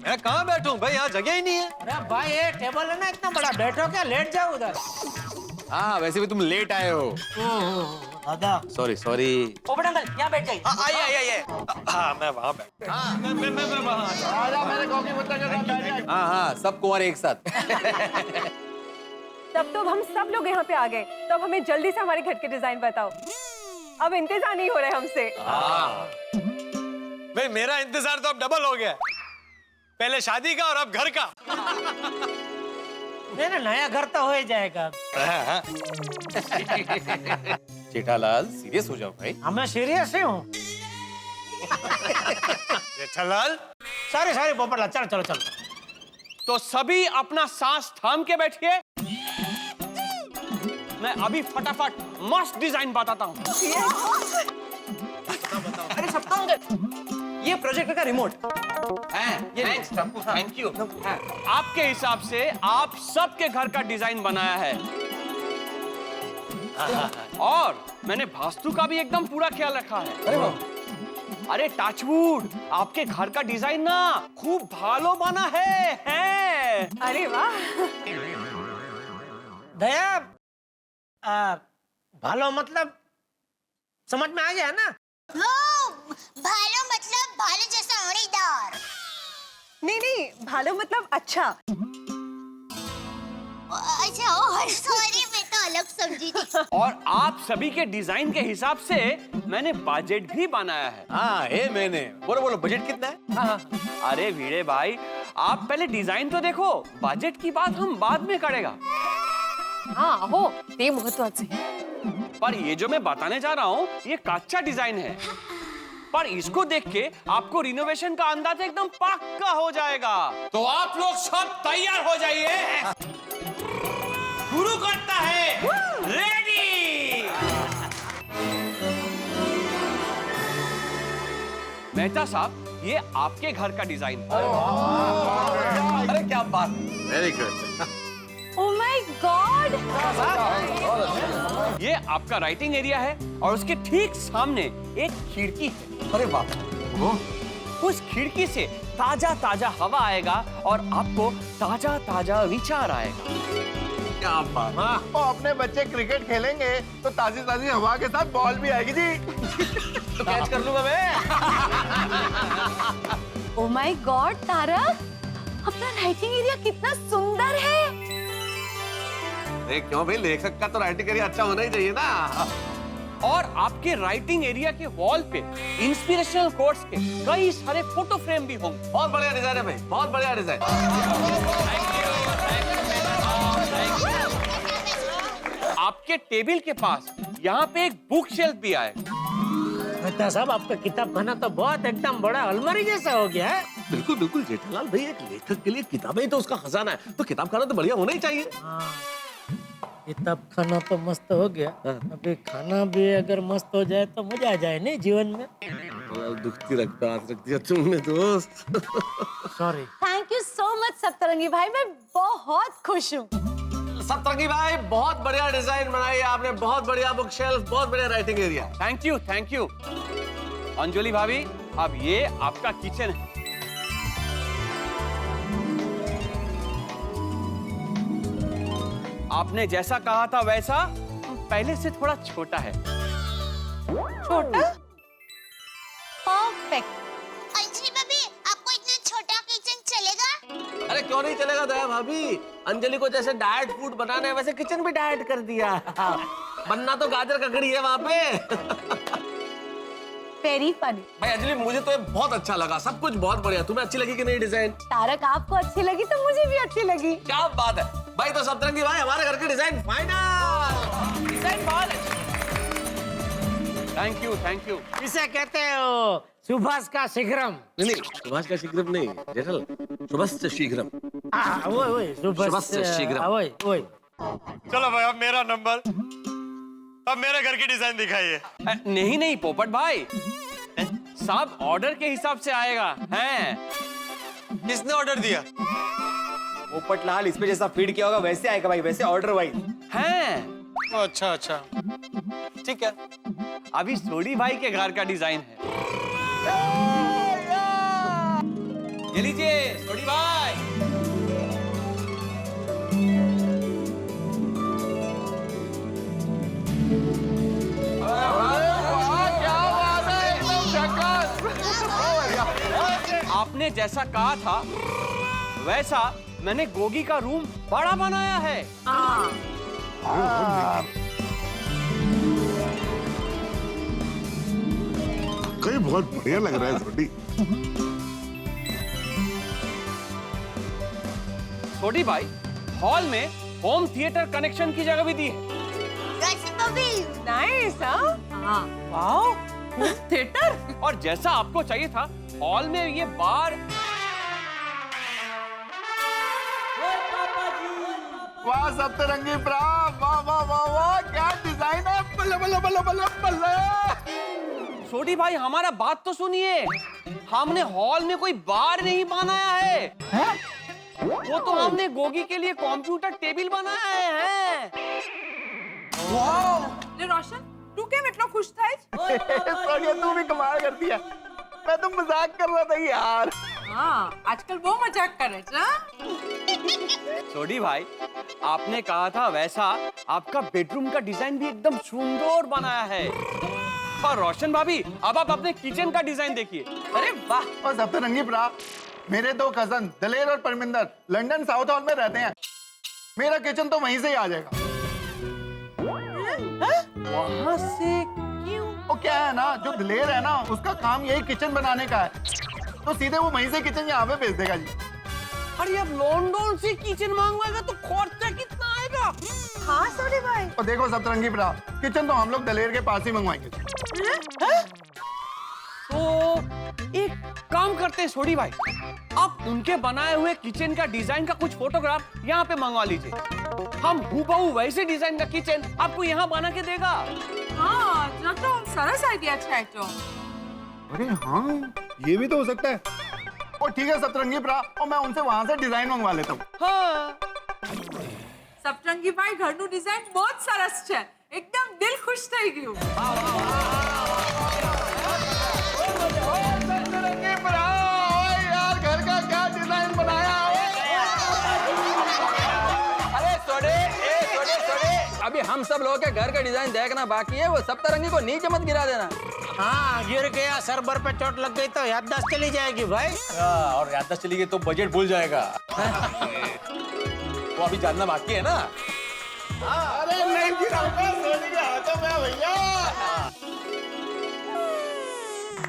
मैं कहाँ बैठूं भाई, यहाँ जगह ही नहीं है। अरे भाई ये टेबल है ना इतना बड़ा, बैठो क्या, लेट जाओ उधर। हाँ वैसे भी तुम लेट आए हो। दादा सॉरी। पोपट अंकल यहाँ बैठ जाइए। आइए। हाँ मैं वहाँ बैठ। मैं वहाँ। आजा मेरे कॉफी पुत्र के साथ बैठ जा। हाँ सब कुंवारे एक साथ। तब तो हम सब लोग यहाँ पे आ गए, तो अब हमें जल्दी से हमारे घर के डिजाइन बताओ। अब इंतजार नहीं हो रहा है हमसे। भाई मेरा इंतजार तो अब डबल हो गया, पहले शादी का और अब घर का। नहीं नया घर तो हो ही जाएगा। जेठालाल सीरियस हो जाओ भाई। मैं सीरियस ही हूँ। जेठालाल सॉरी पोपटलाल, चलो। तो सभी अपना सांस थाम के बैठिए, मैं अभी फटाफट मस्त डिजाइन बताता हूँ। अरे सप्तरंगी, ये प्रोजेक्टर का रिमोट थैंक यू। आपके हिसाब से आप सबके घर का डिजाइन बनाया है और मैंने वास्तु का भी एकदम पूरा ख्याल रखा है। अरे टचवुड, आपके घर का डिजाइन ना खूब भालो बना है। अरे वाह। दया भालो मतलब समझ में आ गया ना? भालो मतलब भालो जैसा अड़ीदार। नहीं भालो मतलब अच्छा। अच्छा सॉरी, मैं तो अलग समझी थी। और आप सभी के डिजाइन के हिसाब से मैंने बजट भी बनाया है। हाँ मैंने बोलो बजट कितना है? हाँ। अरे वीरे भाई आप पहले डिजाइन तो देखो, बजट की बात हम बाद में करेगा। हाँ हो ते महत्वाचे। पर ये जो मैं बताने जा रहा हूँ ये कच्चा डिजाइन है, पर इसको देख के आपको रिनोवेशन का अंदाजा एकदम पक्का हो जाएगा। तो आप लोग सब तैयार हो जाइए, शुरू करता है। रेडी? मेहता साहब ये आपके घर का डिजाइन। अरे क्या बात, very good. Oh my God! ये आपका राइटिंग एरिया है और उसके ठीक सामने एक खिड़की है। अरे बाप, उस खिड़की से ताजा ताजा हवा आएगा और आपको ताजा ताजा विचार आएगा। क्या बात। तो अपने बच्चे क्रिकेट खेलेंगे तो ताजी ताजी हवा के साथ बॉल भी आएगी जी। तो कैच कर लूंगा मैं। ओ माय गॉड तारक, अपना राइटिंग एरिया कितना सुंदर है। क्यों भाई, लेखक का तो राइटिंग एरिया अच्छा होना ही चाहिए ना। और आपके राइटिंग एरिया के वॉल पे इंस्पिरेशनल कोट्स के कई सारे फोटो फ्रेम भी होंगे। बहुत बढ़िया डिजाइन है भाई, बहुत बढ़िया डिजाइन। आपके टेबल के पास यहाँ पे एक बुक शेल्फ भी आएगा। मेहता साहब, आपका किताब खाना तो बहुत एकदम बड़ा अलमारी जैसा हो गया है। बिल्कुल बिल्कुल जेठालाल भाई, एक लेखक के लिए किताबें ही तो उसका खजाना है, तो किताब खाना तो बढ़िया होना ही चाहिए। किताब खाना तो मस्त हो गया, अभी खाना भी अगर मस्त हो जाए तो मजा आ जाए नहीं जीवन में। दुखती रखता हाथ रख दिया तुमने दोस्त। Sorry. Thank you so much Saptarangi भाई, मैं बहुत खुश हूँ। सप्तरंगी भाई, बहुत बढ़िया डिजाइन बनाई है आपने, बहुत बढ़िया बुक शेल्फ, बहुत बढ़िया writing area. Thank you, thank you. Anjali भाभी, अब ये आपका किचन है। आपने जैसा कहा था वैसा, पहले से थोड़ा छोटा है। छोटा? परफेक्ट। अंजलि भाभी, आपको इतना छोटा किचन चलेगा? अरे क्यों नहीं चलेगा दया भाभी, अंजलि को जैसे डाइट फूड बनाना है वैसे किचन भी डाइट कर दिया। बनना तो गाजर ककड़ी है वहाँ पे। Very funny. भाई अंजलि, मुझे तो ये बहुत अच्छा लगा, सब कुछ बहुत बढ़िया। तुम्हें अच्छी लगी कि नहीं डिजाइन? तारक, आपको अच्छी लगी तो मुझे भी अच्छी लगी। क्या बात है भाई, तो सप्तरंगी भाई हमारे घर की डिजाइन फाइनल। डिजाइन बहुत अच्छी। Thank you, thank you. इसे कहते हो सुभाष का शीघ्रम। नहीं, सुभाष का शीघ्रम नहीं जेठल, सुभाष से शीघ्रम। वही सुभाष से शीघ्रम। वही। चलो भाई, अब मेरा नंबर, अब मेरे घर की डिजाइन दिखाइए। नहीं नहीं पोपट भाई, सब ऑर्डर के हिसाब से आएगा। हैं? किसने ऑर्डर दिया? पोपट लाल, इसमें जैसा फीड किया होगा वैसे आएगा भाई, वैसे ऑर्डर भाई। हैं? अच्छा अच्छा, ठीक है। अभी सोडी भाई के घर का डिजाइन है। ये लीजिए सोडी भाई। आपने जैसा कहा था वैसा मैंने गोगी का रूम बड़ा बनाया है। कहीं बहुत बढ़िया लग रहा है सोडी। सोडी भाई, हॉल में होम थिएटर कनेक्शन की जगह भी दी है। नाइस, हाँ? Wow, theatre. और जैसा आपको चाहिए था, हॉल में ये बार। वाह सप्तरंगी ब्रा, वाह वाह वाह वाह, क्या डिजाइन है। बल्ले बल्ले बल्ले बल्ले बल्ले। सोडी भाई, हमारा बात तो सुनिए, हमने हॉल में कोई बार नहीं बनाया है। वो तो हमने गोगी के लिए कंप्यूटर टेबल बनाया है। वाह, रोशन, तू क्या इतना खुश था? सोनिया, तू भी कमाल कर दिया। मैं तो मजाक कर रहा था यार। हाँ, आजकल वो मजाक कर रहे ना। सोडी भाई, आपने कहा था वैसा आपका बेडरूम का डिजाइन भी एकदम सुंदर बनाया है। और रोशन भाभी, अब आप अपने किचन का डिजाइन देखिए। अरे वाह। और सप्तरंगी ब्रा, मेरे दो कजन दलेर और परमिंदर लंदन साउथ हॉल में रहते हैं। मेरा किचन तो वहीं से ही आ जाएगा। वहाँ से क्यों? वो क्या है ना, जो दलेर है ना, उसका काम यही किचन बनाने का है, तो सीधे वो वहीं से किचन यहाँ पे भेज देगा जी। अरे अब लंदन से किचन मांगवाएगा तो खर्चा कितना आएगा? हाँ सोडी भाई। और देखो सप्तरंगी ब्रा, किचन तो हम लोग दलेर के पास ही मंगवाएंगे। तो एक काम करते हैं सोडी भाई, आप उनके बनाए हुए किचन का डिजाइन का कुछ फोटोग्राफ यहाँ पे मंगवा लीजिए। हम हूबहू वैसे डिजाइन का किचन आपको यहाँ बना के देगा। हाँ, ना तो सरस आइडिया है तो। अरे हाँ, ये भी तो हो सकता है। और ठीक है सप्तरंगी ब्रा, और मैं उनसे वहां से डिजाइन मंगवा लेता हूँ। हाँ। સપ્તરંગી ભાઈ ઘરનું ડિઝાઇન બહુ જ સરસ છે, એકદમ દિલ ખુશ થઈ ગયું. यार घर का क्या डिजाइन बनाया? अरे सोडे, अभी हम सब लोगों के घर का डिजाइन देखना बाकी है, वो सप्तरंगी को नीचे मत गिरा देना. हाँ, गिर गया, सर बर पे चोट लग गई तो याददाश्त चली जाएगी भाई. और याददाश्त चली गई तो बजट भूल जाएगा. वो अभी जानना बाकी है ना. अरे नहीं गिराऊंगा, सोनी के हाथों में भैया.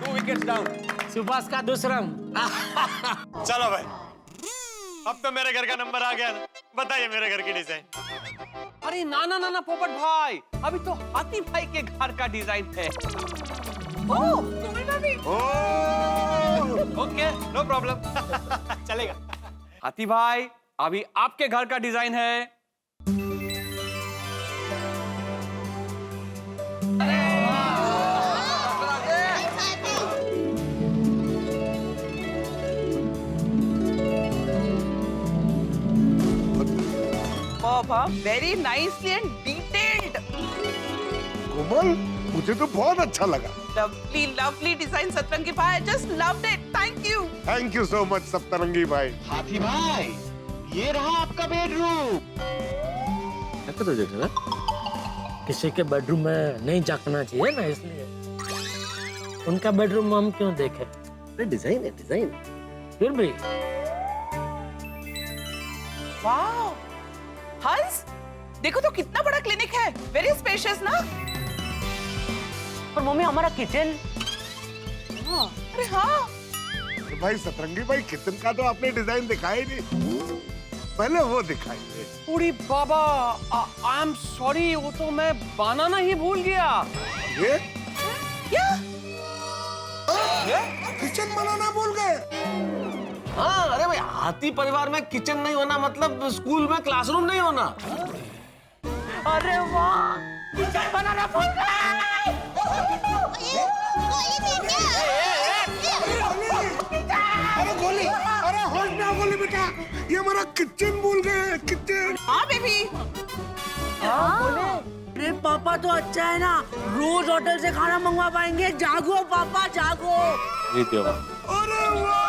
2 विकेट्स डाउन. सुभाष का दूसरा. चलो भाई, अब तो मेरे घर का नंबर आ गया ना. बताइए मेरे घर की डिजाइन. अरे ना ना ना ना पोपट भाई, अभी तो हाथी भाई के घर का डिजाइन है. Okay, no problem. चलेगा. हाथी भाई, अभी आपके घर का डिजाइन है. Very nicely and detailed. कोमल, मुझे तो बहुत अच्छा लगा. Lovely design, सतरंगी भाई. I just loved it. Thank you. Thank you so much Saptarangi भाई. हाथी भाई, ये रहा आपका बेडरूम. किसी के बेडरूम में नहीं झांकना चाहिए ना, इसलिए उनका बेडरूम हम क्यों देखें? डिजाइन है डिजाइन. फिर भी वाह, हंस, देखो तो कितना बड़ा क्लिनिक है. वेरी स्पेशियस ना. और मम्मी हमारा किचन. अरे हाँ. तो भाई सतरंगी भाई, किचन का तो आपने डिजाइन दिखाया ही नहीं, पहले वो दिखाइए. अरे बाबा, आई एम सॉरी, वो तो मैं बनाना ही भूल गया. ये क्या? किचन बनाना भूल गए? हाँ, अरे भाई, हाथी परिवार में किचन नहीं होना मतलब स्कूल में क्लासरूम नहीं होना. अरे वाह, किचन बनाना भूल गए. अरे गोली, अरे होश में आओ गोली बेटा, ये हमारा किचन भूल गए. किचन. हाँ बेबी. अरे पापा तो अच्छा है ना, रोज होटल से खाना मंगवा पाएंगे. जागो पापा, जागो. अरे वाह.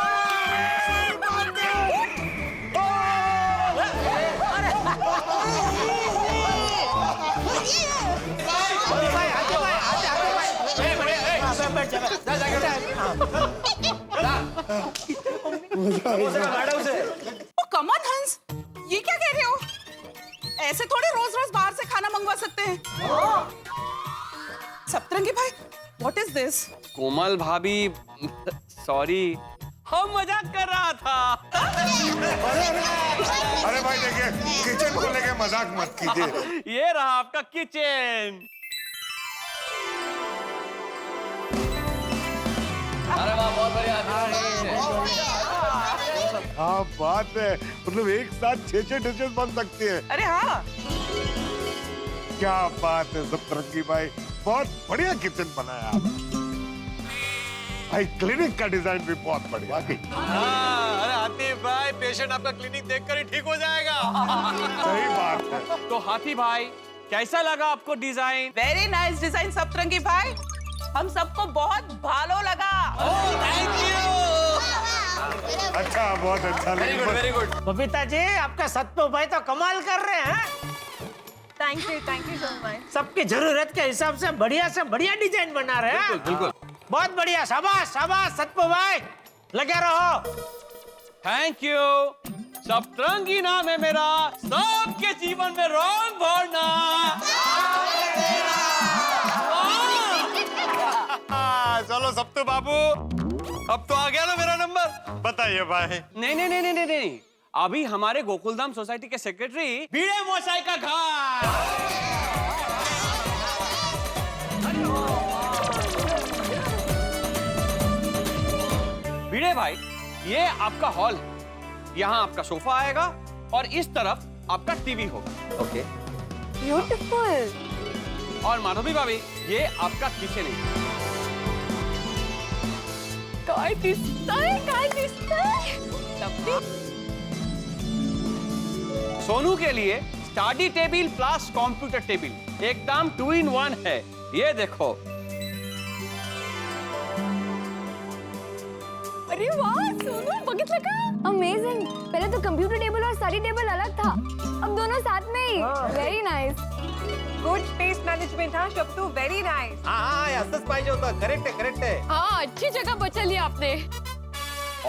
कम ऑन हंस, ये क्या कह रहे हो? ऐसे थोड़े रोज रोज बाहर से खाना मंगवा सकते हैं. सप्तरंगी भाई, व्हाट इज दिस? कोमल भाभी, सॉरी, हम मजाक कर रहा था. अरे भाई देखिए, किचन को लेके मजाक मत कीजिए. ये रहा आपका किचन. अरे वाह, बहुत बढ़िया. हाँ बात है, मतलब एक साथ 6 डिशेस बन सकती हैं. अरे हाँ. क्या बात है सप्तरंगी भाई, बहुत बढ़िया किचन बनाया आप. भाई क्लिनिक का डिजाइन भी बहुत बढ़िया. अरे हाथी भाई, पेशेंट आपका क्लिनिक देखकर ही ठीक हो जाएगा. सही बात है. तो हाथी भाई, कैसा लगा आपको डिजाइन? वेरी नाइस डिजाइन सप्तरंगी भाई, हम सबको बहुत भालो लगा. Thank you. अच्छा, बहुत अच्छा. Very good. बबीता जी, आपका सत्तो भाई तो कमाल कर रहे हैं. Thank you so much. सबकी जरूरत के हिसाब से बढ़िया डिजाइन बना रहे हैं. बिल्कुल. बहुत बढ़िया, शाबाश शाबाश सत्तो भाई, लगे रहो. Thank you. सप्तरंगी नाम है मेरा, सबके जीवन में रंग भरना. चलो सप्तू बाबू, अब तो आ गया ना मेरा नंबर. बताइए भाई. नहीं, अभी हमारे गोकुलधाम सोसाइटी के सेक्रेटरी भिड़े मोसाई का घर. भिड़े भाई, ये आपका हॉल है. यहाँ आपका सोफा आएगा और इस तरफ आपका टीवी होगा. ओके. ब्यूटीफुल. और माधवी भाभी, ये आपका किचन है. काय दिसतंय. सोनू के लिए study table plus computer table, एकदम 2 in 1 है। ये देखो। अरे वाह सोनू, बघितलं का? अमेजिंग। पहले तो कंप्यूटर टेबल और स्टडी टेबल अलग था, अब दोनों साथ में ही। Very nice. Good space management हाँ शब्दू, वेरी नाइस। हाँ असंच पाहिजे होतं। करेक्ट है। हाँ, अच्छी जगह बचा लिया आपने।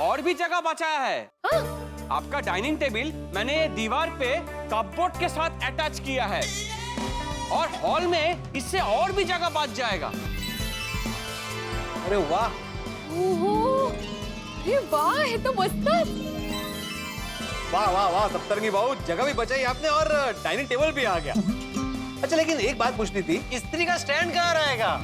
और भी जगह बचाया है। आपका डाइनिंग टेबल मैंने दीवार पे कपबोर्ड के साथ अटैच किया है और हॉल में इससे और भी जगह बच जाएगा। अरे वाह। ओहो, ये वाह, ये तो मस्त है। वाह सप्तरंगी भाऊ, जगह भी बचाई आपने और डाइनिंग टेबल भी आ गया। अच्छा लेकिन एक बात पूछनी थी, स्त्री का स्टैंड कहाँ रहेगा?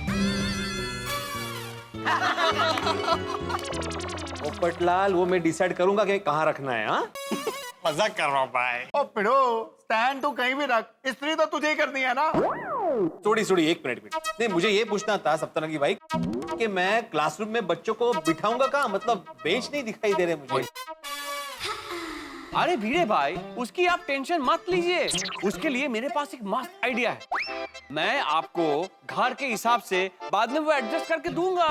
पोपटलाल, वो मैं डिसाइड करूंगा कि कहाँ रखना है। हाँ मजाक कर रहा हूँ भाई। ओ पिड़ो, स्टैंड तू कहीं भी रख, स्त्री तो तुझे ही करनी है ना। थोड़ी एक मिनट। नहीं, मुझे ये पूछना था सप्तरंगी भाई कि मैं क्लासरूम में बच्चों को बिठाऊंगा कहाँ? मतलब बेंच नहीं दिखाई दे रहे मुझे। अरे भिड़े भाई, उसकी आप टेंशन मत लीजिए। उसके लिए मेरे पास एक मस्त आइडिया है। मैं आपको घर के हिसाब से बाद में वो एडजस्ट करके दूंगा।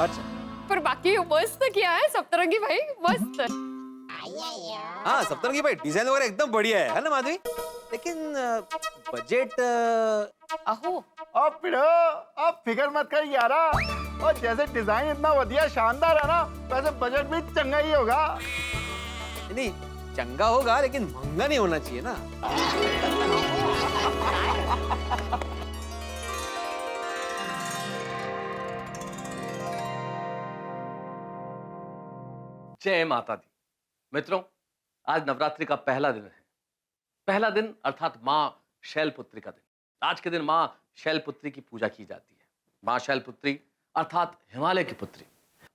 अच्छा, पर बाकी मस्त किया है सप्तरंगी भाई, मस्त। हाँ सप्तरंगी भाई, डिजाइन वगैरह एकदम बढ़िया है ना माधवी? लेकिन बजट अहो, अब पिड़ो, अब फिक्र मत कर यारा। और जैसे डिजाइन इतना बढ़िया शानदार है ना, वैसे बजट भी चंगा ही होगा। नहीं, चंगा होगा लेकिन महंगा नहीं होना चाहिए ना। जय माता दी। मित्रों, आज नवरात्रि का पहला दिन है। पहला दिन अर्थात माँ शैलपुत्री का दिन। आज के दिन माँ शैलपुत्री की पूजा की जाती है। माँ शैलपुत्री अर्थात हिमालय की पुत्री।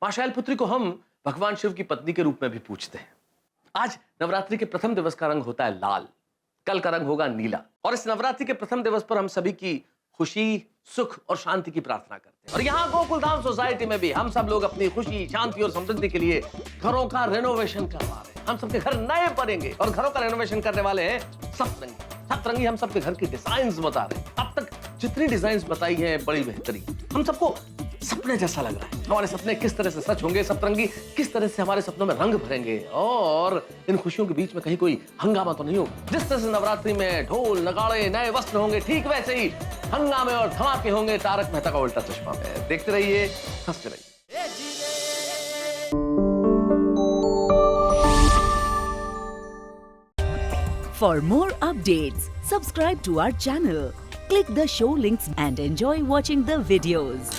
माँ शैलपुत्री को हम भगवान शिव की पत्नी के रूप में भी पूजते हैं। आज नवरात्रि के प्रथम दिवस का रंग होता है लाल, कल का रंग होगा नीला। और इस नवरात्रि के प्रथम दिवस पर हम सभी की खुशी, सुख और शांति की प्रार्थना करते हैं। और यहाँ गोकुलधाम सोसाइटी में भी हम सब लोग अपनी खुशी, शांति और समृद्धि के लिए घरों का रेनोवेशन करवा रहे हैं। हम सबके घर नए बनेंगे और घरों का रेनोवेशन करने वाले हैं सप्तरंगी हम सबके घर की डिजाइन्स बता रहे हैं। अब तक जितनी डिजाइन्स बताई हैं बड़ी बेहतरीन। हम सबको सपने जैसा लग रहा है। हमारे सपने किस तरह से सच होंगे, सप्तरंगी किस तरह से हमारे सपनों में रंग भरेंगे और इन खुशियों के बीच में कहीं कोई हंगामा तो नहीं होगा। जिस तरह से नवरात्रि में ढोल नगाड़े नए वस्त्र होंगे, ठीक वैसे ही हंगामे और धमाके होंगे तारक मेहता का उल्टा चश्मा में। देखते रहिए, हंसते रहिए। For more updates, subscribe to our channel, click the show links and enjoy watching the videos.